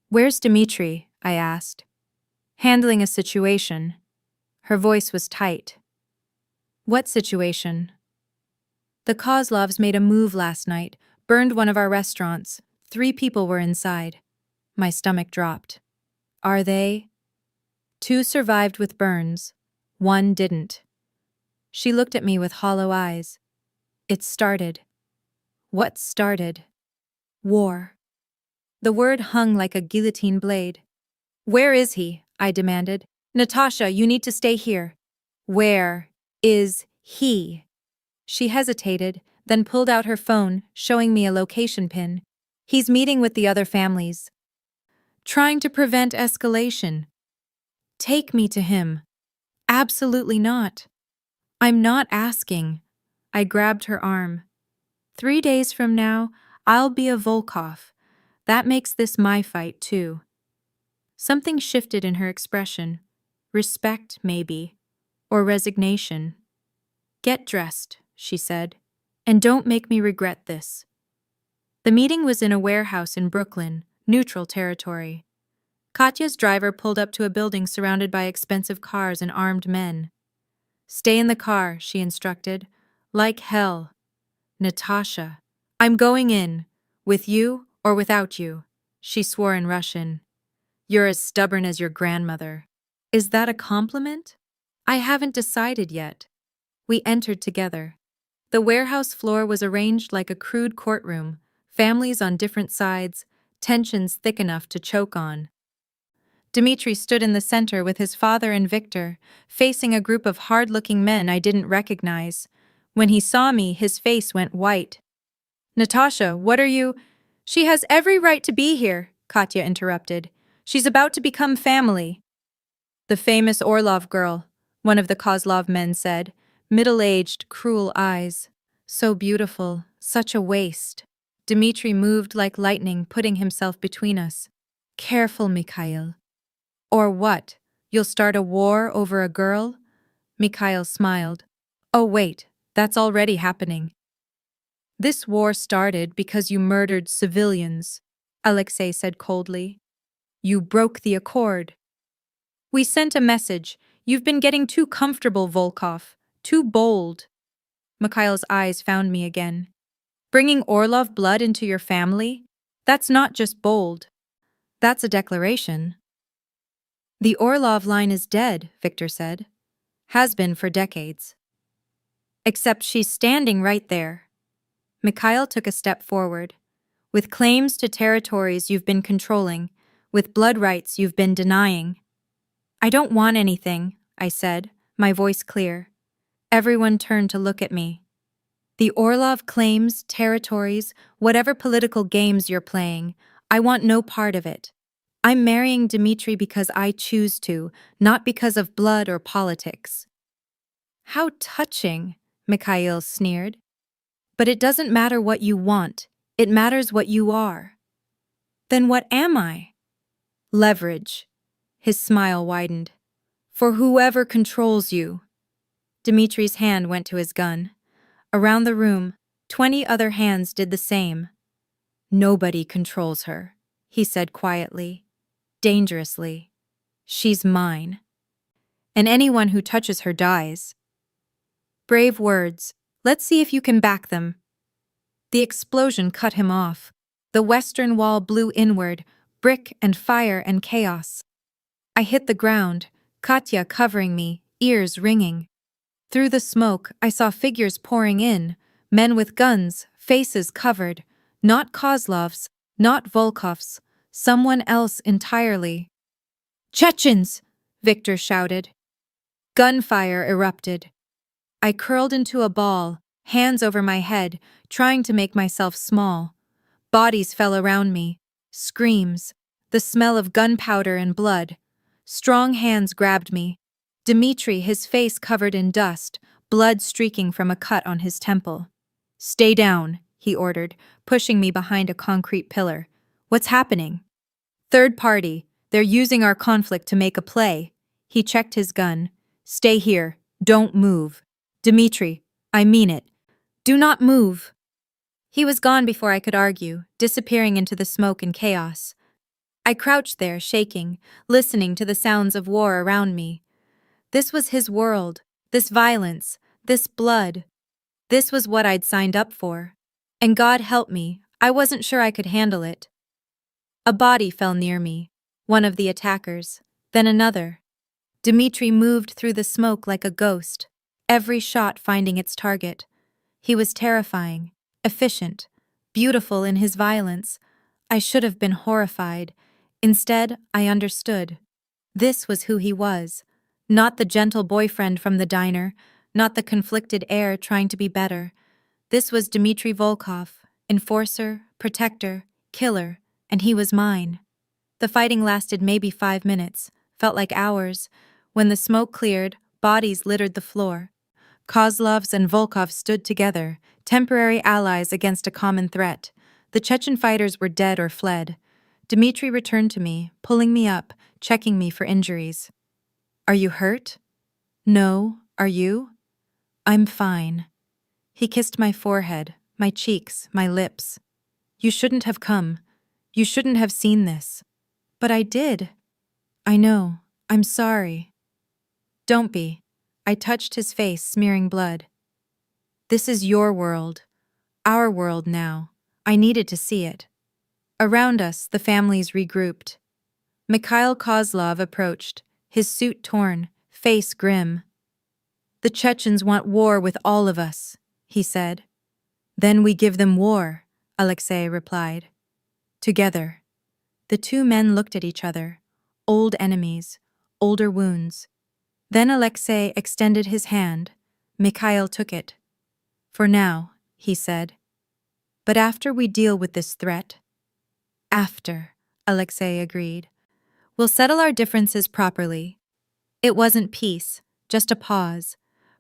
Where's Dimitri? I asked. Handling a situation. Her voice was tight. What situation? The Kozlovs made a move last night, burned one of our restaurants. 3 people were inside. My stomach dropped. Are they? 2 survived with burns. 1 didn't. She looked at me with hollow eyes. It started. What started? War. The word hung like a guillotine blade. Where is he? I demanded. Natasha, you need to stay here. Where is he? She hesitated, then pulled out her phone, showing me a location pin. He's meeting with the other families. Trying to prevent escalation. Take me to him. Absolutely not. I'm not asking. I grabbed her arm. 3 days from now, I'll be a Volkov. That makes this my fight, too. Something shifted in her expression. Respect, maybe. Or resignation. Get dressed, she said. And don't make me regret this. The meeting was in a warehouse in Brooklyn, neutral territory. Katya's driver pulled up to a building surrounded by expensive cars and armed men. Stay in the car, she instructed. Like hell. Natasha. I'm going in. With you or without you. She swore in Russian. You're as stubborn as your grandmother. Is that a compliment? I haven't decided yet. We entered together. The warehouse floor was arranged like a crude courtroom, families on different sides, tensions thick enough to choke on. Dimitri stood in the center with his father and Victor, facing a group of hard-looking men I didn't recognize. When he saw me, his face went white. Natasha, what are you— She has every right to be here, Katya interrupted. She's about to become family. The famous Orlov girl, one of the Kozlov men said, middle-aged, cruel eyes. So beautiful, such a waste. Dimitri moved like lightning, putting himself between us. Careful, Mikhail. Or what? You'll start a war over a girl? Mikhail smiled. Oh wait, that's already happening. This war started because you murdered civilians, Alexei said coldly. You broke the accord. We sent a message. You've been getting too comfortable, Volkov. Too bold. Mikhail's eyes found me again. Bringing Orlov blood into your family? That's not just bold. That's a declaration. The Orlov line is dead, Victor said. Has been for decades. Except she's standing right there. Mikhail took a step forward. With claims to territories you've been controlling, with blood rights you've been denying. I don't want anything, I said, my voice clear. Everyone turned to look at me. The Orlov claims, territories, whatever political games you're playing, I want no part of it. I'm marrying Dmitri because I choose to, not because of blood or politics. How touching, Mikhail sneered. But it doesn't matter what you want, it matters what you are. Then what am I? Leverage. His smile widened. For whoever controls you. Dmitri's hand went to his gun. Around the room, 20 other hands did the same. Nobody controls her, he said quietly, dangerously. She's mine. And anyone who touches her dies. Brave words. Let's see if you can back them. The explosion cut him off. The western wall blew inward, brick and fire and chaos. I hit the ground, Katya covering me, ears ringing. Through the smoke, I saw figures pouring in, men with guns, faces covered, not Kozlov's, not Volkov's, someone else entirely. Chechens! Victor shouted. Gunfire erupted. I curled into a ball, hands over my head, trying to make myself small. Bodies fell around me. Screams. The smell of gunpowder and blood. Strong hands grabbed me. Dmitri, his face covered in dust, blood streaking from a cut on his temple. Stay down, he ordered, pushing me behind a concrete pillar. What's happening? Third party. They're using our conflict to make a play. He checked his gun. Stay here. Don't move. Dmitri, I mean it. Do not move. He was gone before I could argue, disappearing into the smoke and chaos. I crouched there, shaking, listening to the sounds of war around me. This was his world, this violence, this blood. This was what I'd signed up for. And God help me, I wasn't sure I could handle it. A body fell near me, one of the attackers, then another. Dmitri moved through the smoke like a ghost, every shot finding its target. He was terrifying, efficient, beautiful in his violence. I should have been horrified. Instead, I understood. This was who he was. Not the gentle boyfriend from the diner, not the conflicted heir trying to be better. This was Dmitri Volkov, enforcer, protector, killer, and he was mine. The fighting lasted maybe 5 minutes, felt like hours. When the smoke cleared, bodies littered the floor. Kozlovs and Volkov stood together, temporary allies against a common threat. The Chechen fighters were dead or fled. Dmitri returned to me, pulling me up, checking me for injuries. Are you hurt? No, are you? I'm fine. He kissed my forehead, my cheeks, my lips. You shouldn't have come. You shouldn't have seen this. But I did. I know. I'm sorry. Don't be. I touched his face, smearing blood. This is your world. Our world now. I needed to see it. Around us, the families regrouped. Mikhail Kozlov approached, his suit torn, face grim. The Chechens want war with all of us, he said. Then we give them war, Alexei replied. Together. The two men looked at each other, old enemies, older wounds. Then Alexei extended his hand. Mikhail took it. For now, he said. But after we deal with this threat. After, Alexei agreed. We'll settle our differences properly. It wasn't peace, just a pause.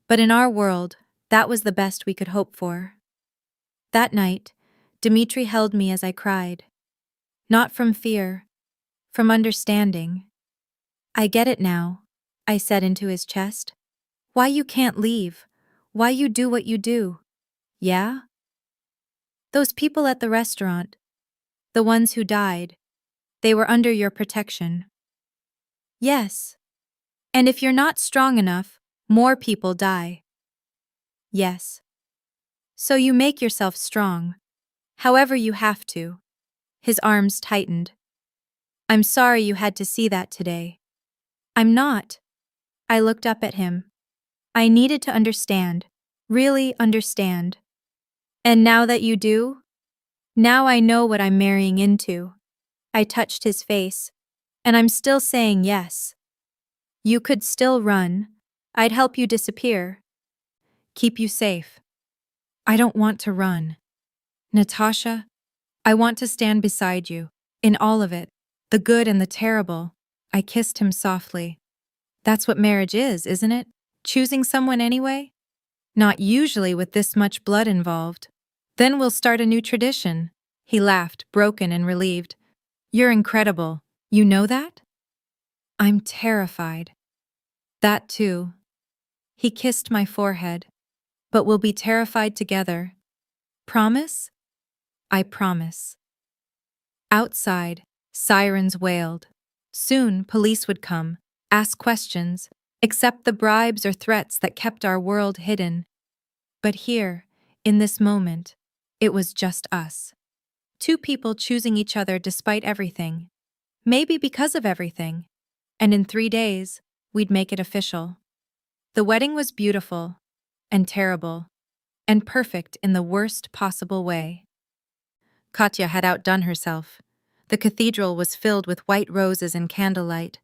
But in our world, that was the best we could hope for. That night, Dmitri held me as I cried. Not from fear, from understanding. I get it now, I said into his chest. Why you can't leave, why you do what you do. Yeah? Those people at the restaurant, the ones who died, they were under your protection. Yes. And if you're not strong enough, more people die. Yes. So you make yourself strong, However you have to. His arms tightened. I'm sorry you had to see that today. I'm not. I looked up at him. I needed to understand. Really understand. And now that you do? Now I know what I'm marrying into. I touched his face. And I'm still saying yes. You could still run. I'd help you disappear. Keep you safe. I don't want to run. Natasha, I want to stand beside you, in all of it, the good and the terrible. I kissed him softly. That's what marriage is, isn't it? Choosing someone anyway? Not usually with this much blood involved. Then we'll start a new tradition. He laughed, broken and relieved. You're incredible. You know that? I'm terrified. That too. He kissed my forehead. But we'll be terrified together. Promise? I promise. Outside, sirens wailed. Soon, police would come, ask questions, accept the bribes or threats that kept our world hidden. But here, in this moment, it was just us. Two people choosing each other despite everything. Maybe because of everything. And in 3 days, we'd make it official. The wedding was beautiful, and terrible, and perfect in the worst possible way. Katya had outdone herself. The cathedral was filled with white roses and candlelight.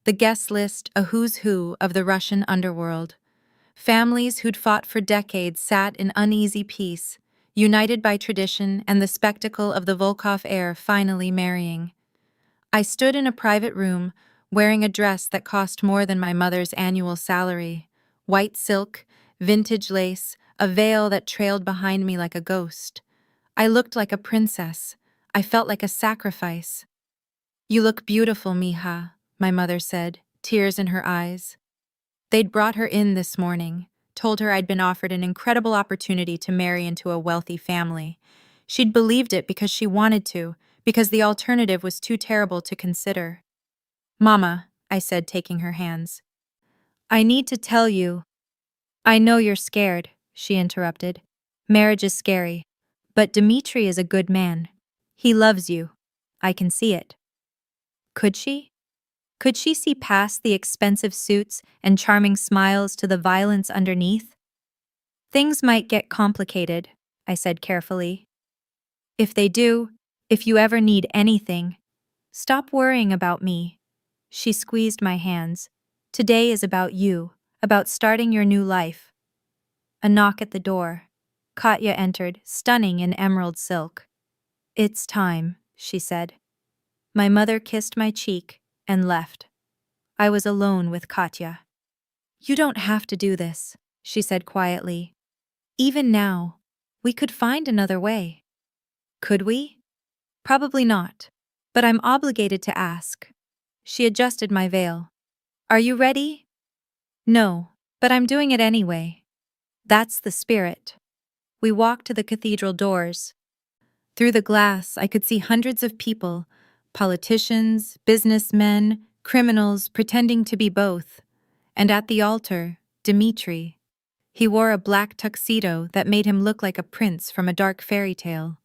The guest list a who's who of the Russian underworld. Families who'd fought for decades sat in uneasy peace, united by tradition and the spectacle of the Volkov heir finally marrying. I stood in a private room, wearing a dress that cost more than my mother's annual salary. White silk, vintage lace, a veil that trailed behind me like a ghost. I looked like a princess. I felt like a sacrifice. You look beautiful, Miha, my mother said, tears in her eyes. They'd brought her in this morning, told her I'd been offered an incredible opportunity to marry into a wealthy family. She'd believed it because she wanted to, because the alternative was too terrible to consider. Mama, I said, taking her hands. I need to tell you. I know you're scared, she interrupted. Marriage is scary. But Dmitri is a good man. He loves you. I can see it. Could she? Could she see past the expensive suits and charming smiles to the violence underneath? Things might get complicated, I said carefully. If they do, if you ever need anything, stop worrying about me. She squeezed my hands. Today is about you, about starting your new life. A knock at the door. Katya entered, stunning in emerald silk. It's time, she said. My mother kissed my cheek and left. I was alone with Katya. You don't have to do this, she said quietly. Even now, we could find another way. Could we? Probably not, but I'm obligated to ask. She adjusted my veil. Are you ready? No, but I'm doing it anyway. That's the spirit. We walked to the cathedral doors. Through the glass, I could see hundreds of people, politicians, businessmen, criminals pretending to be both. And at the altar, Dmitri. He wore a black tuxedo that made him look like a prince from a dark fairy tale.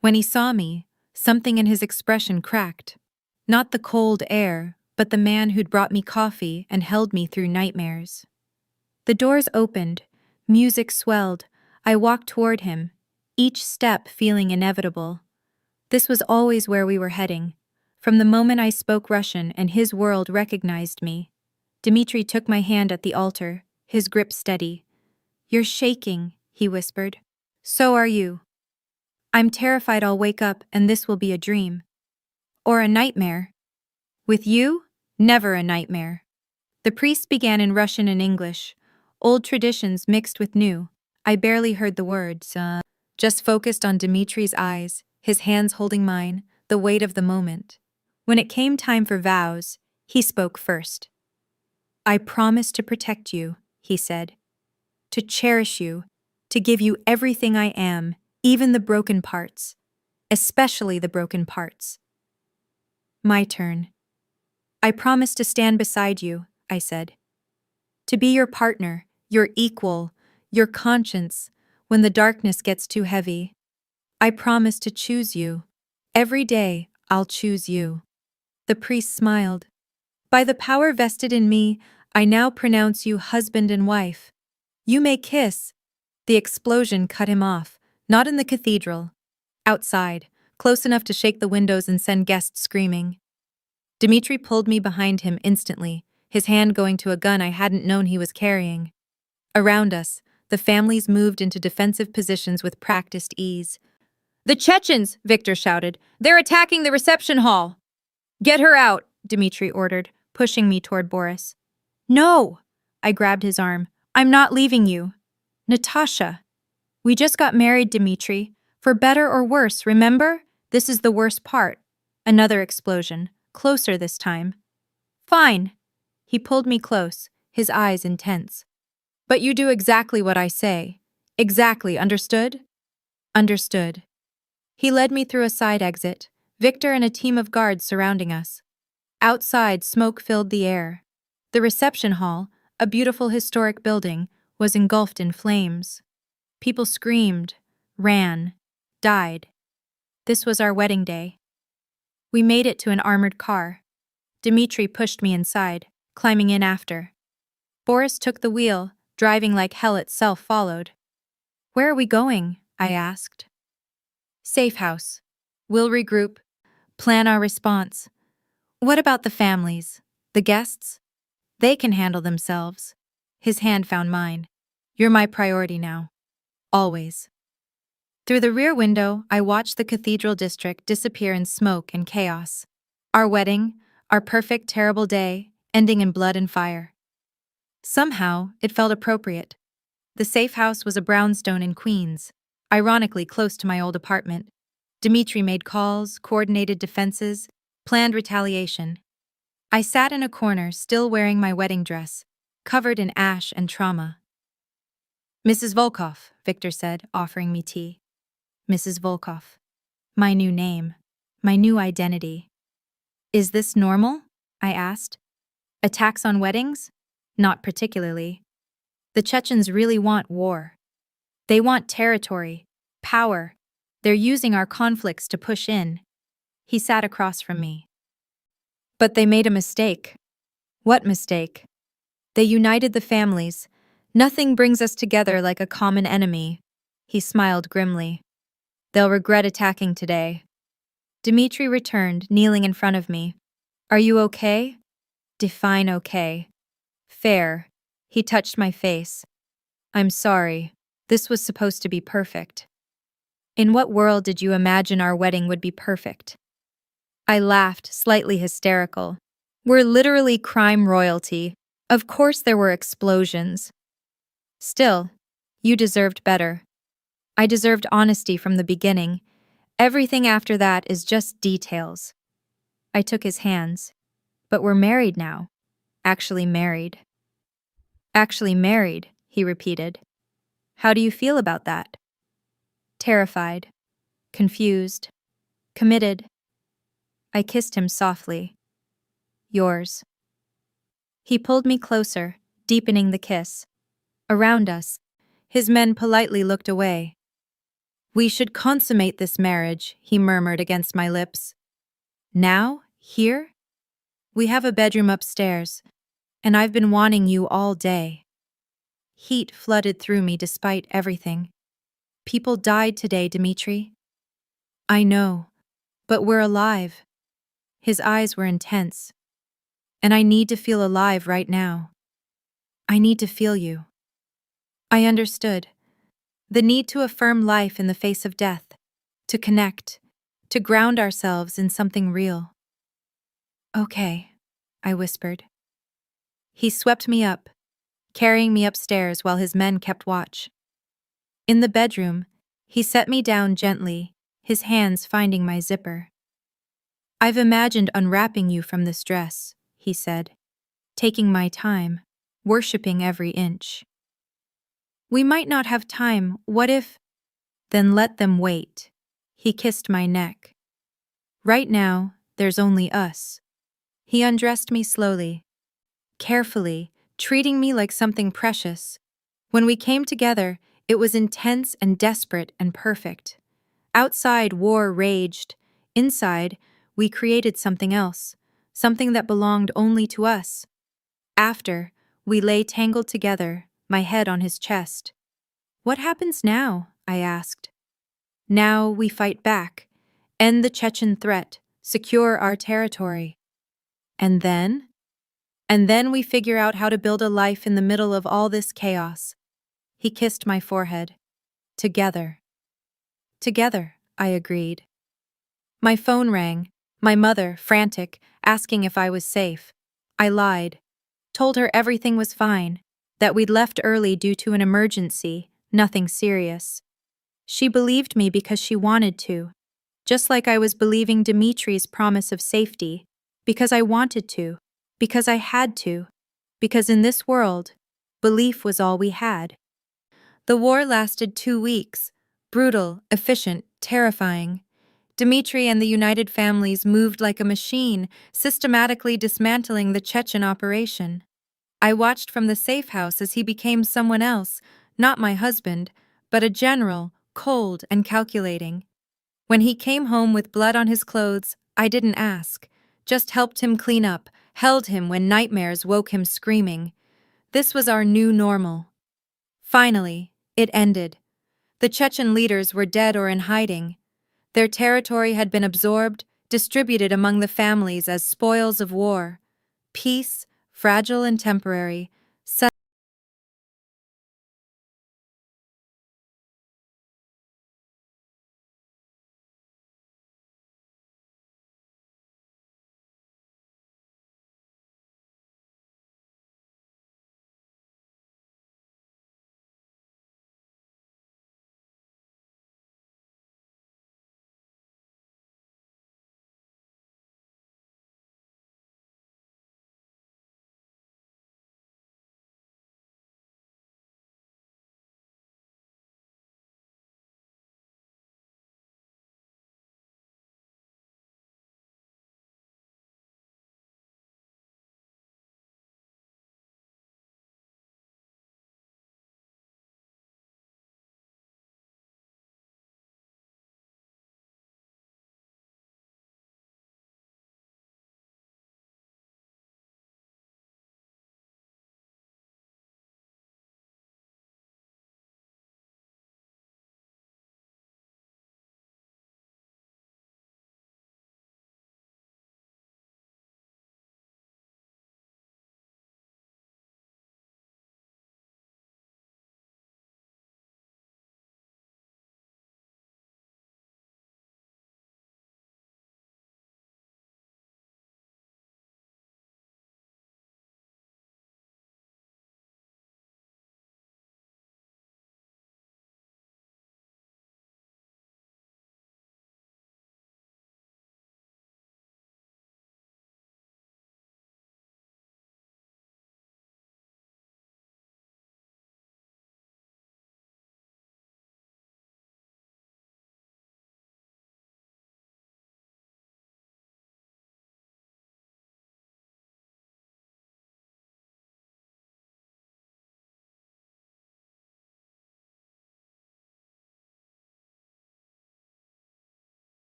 When he saw me, something in his expression cracked. Not the cold air, but the man who'd brought me coffee and held me through nightmares. The doors opened, music swelled. I walked toward him, each step feeling inevitable. This was always where we were heading. From the moment I spoke Russian and his world recognized me. Dmitri took my hand at the altar, his grip steady. You're shaking, he whispered. So are you. I'm terrified I'll wake up and this will be a dream. Or a nightmare. With you, never a nightmare. The priest began in Russian and English, old traditions mixed with new. I barely heard the words, just focused on Dmitri's eyes, his hands holding mine, the weight of the moment. When it came time for vows, he spoke first. I promise to protect you, he said. To cherish you, to give you everything I am, even the broken parts, especially the broken parts. My turn. I promise to stand beside you, I said. To be your partner, your equal, your conscience, when the darkness gets too heavy. I promise to choose you. Every day, I'll choose you." The priest smiled. "By the power vested in me, I now pronounce you husband and wife. You may kiss." The explosion cut him off, not in the cathedral. Outside, close enough to shake the windows and send guests screaming. Dmitri pulled me behind him instantly, his hand going to a gun I hadn't known he was carrying. Around us, the families moved into defensive positions with practiced ease. "The Chechens!" Victor shouted. "They're attacking the reception hall!" "Get her out!" Dmitri ordered, pushing me toward Boris. "No!" I grabbed his arm. "I'm not leaving you." "Natasha!" "We just got married, Dmitri. For better or worse, remember? This is the worst part." Another explosion, closer this time. "Fine." He pulled me close, his eyes intense. "But you do exactly what I say. Exactly, understood?" "Understood." He led me through a side exit, Victor and a team of guards surrounding us. Outside, smoke filled the air. The reception hall, a beautiful historic building, was engulfed in flames. People screamed, ran, died. This was our wedding day. We made it to an armored car. Dmitri pushed me inside, climbing in after. Boris took the wheel, driving like hell itself followed. "Where are we going?" I asked. "Safe house. We'll regroup, plan our response." "What about the families? The guests?" "They can handle themselves." His hand found mine. "You're my priority now. Always." Through the rear window, I watched the cathedral district disappear in smoke and chaos. Our wedding, our perfect, terrible day, ending in blood and fire. Somehow, it felt appropriate. The safe house was a brownstone in Queens, ironically close to my old apartment. Dmitri made calls, coordinated defenses, planned retaliation. I sat in a corner, still wearing my wedding dress, covered in ash and trauma. "Mrs. Volkov," Victor said, offering me tea. Mrs. Volkov. My new name. My new identity. "Is this normal?" I asked. "Attacks on weddings?" "Not particularly. The Chechens really want war. They want territory, power. They're using our conflicts to push in." He sat across from me. "But they made a mistake." "What mistake?" "They united the families. Nothing brings us together like a common enemy." He smiled grimly. "They'll regret attacking today." Dmitri returned, kneeling in front of me. "Are you okay?" "Define okay." "Fair." He touched my face. "I'm sorry. This was supposed to be perfect." "In what world did you imagine our wedding would be perfect?" I laughed, slightly hysterical. "We're literally crime royalty. Of course there were explosions." "Still, you deserved better." "I deserved honesty from the beginning. Everything after that is just details." I took his hands. "But we're married now." "Actually married." "Actually married," he repeated. "How do you feel about that?" "Terrified. Confused. Committed." I kissed him softly. "Yours." He pulled me closer, deepening the kiss. Around us, his men politely looked away. "We should consummate this marriage," he murmured against my lips. "Now? Here?" "We have a bedroom upstairs, and I've been wanting you all day." Heat flooded through me despite everything. "People died today, Dmitri." "I know, but we're alive." His eyes were intense. "And I need to feel alive right now. I need to feel you." I understood. The need to affirm life in the face of death, to connect, to ground ourselves in something real. "Okay," I whispered. He swept me up, carrying me upstairs while his men kept watch. In the bedroom, he set me down gently, his hands finding my zipper. "I've imagined unwrapping you from this dress," he said, taking my time, worshipping every inch. "We might not have time, what if—" "Then let them wait." He kissed my neck. "Right now, there's only us." He undressed me slowly, carefully, treating me like something precious. When we came together, it was intense and desperate and perfect. Outside, war raged. Inside, we created something else, something that belonged only to us. After, we lay tangled together, my head on his chest. "What happens now?" I asked. "Now we fight back, end the Chechen threat, secure our territory. And then? And then we figure out how to build a life in the middle of all this chaos." He kissed my forehead. "Together." "Together," I agreed. My phone rang, my mother, frantic, asking if I was safe. I lied, told her everything was fine, that we'd left early due to an emergency, nothing serious. She believed me because she wanted to, just like I was believing Dimitri's promise of safety, because I wanted to, because I had to, because in this world, belief was all we had. The war lasted 2 weeks, brutal, efficient, terrifying. Dimitri and the united families moved like a machine, systematically dismantling the Chechen operation. I watched from the safe house as he became someone else, not my husband, but a general, cold and calculating. When he came home with blood on his clothes, I didn't ask, just helped him clean up, held him when nightmares woke him screaming. This was our new normal. Finally, it ended. The Chechen leaders were dead or in hiding. Their territory had been absorbed, distributed among the families as spoils of war. Peace, fragile and temporary,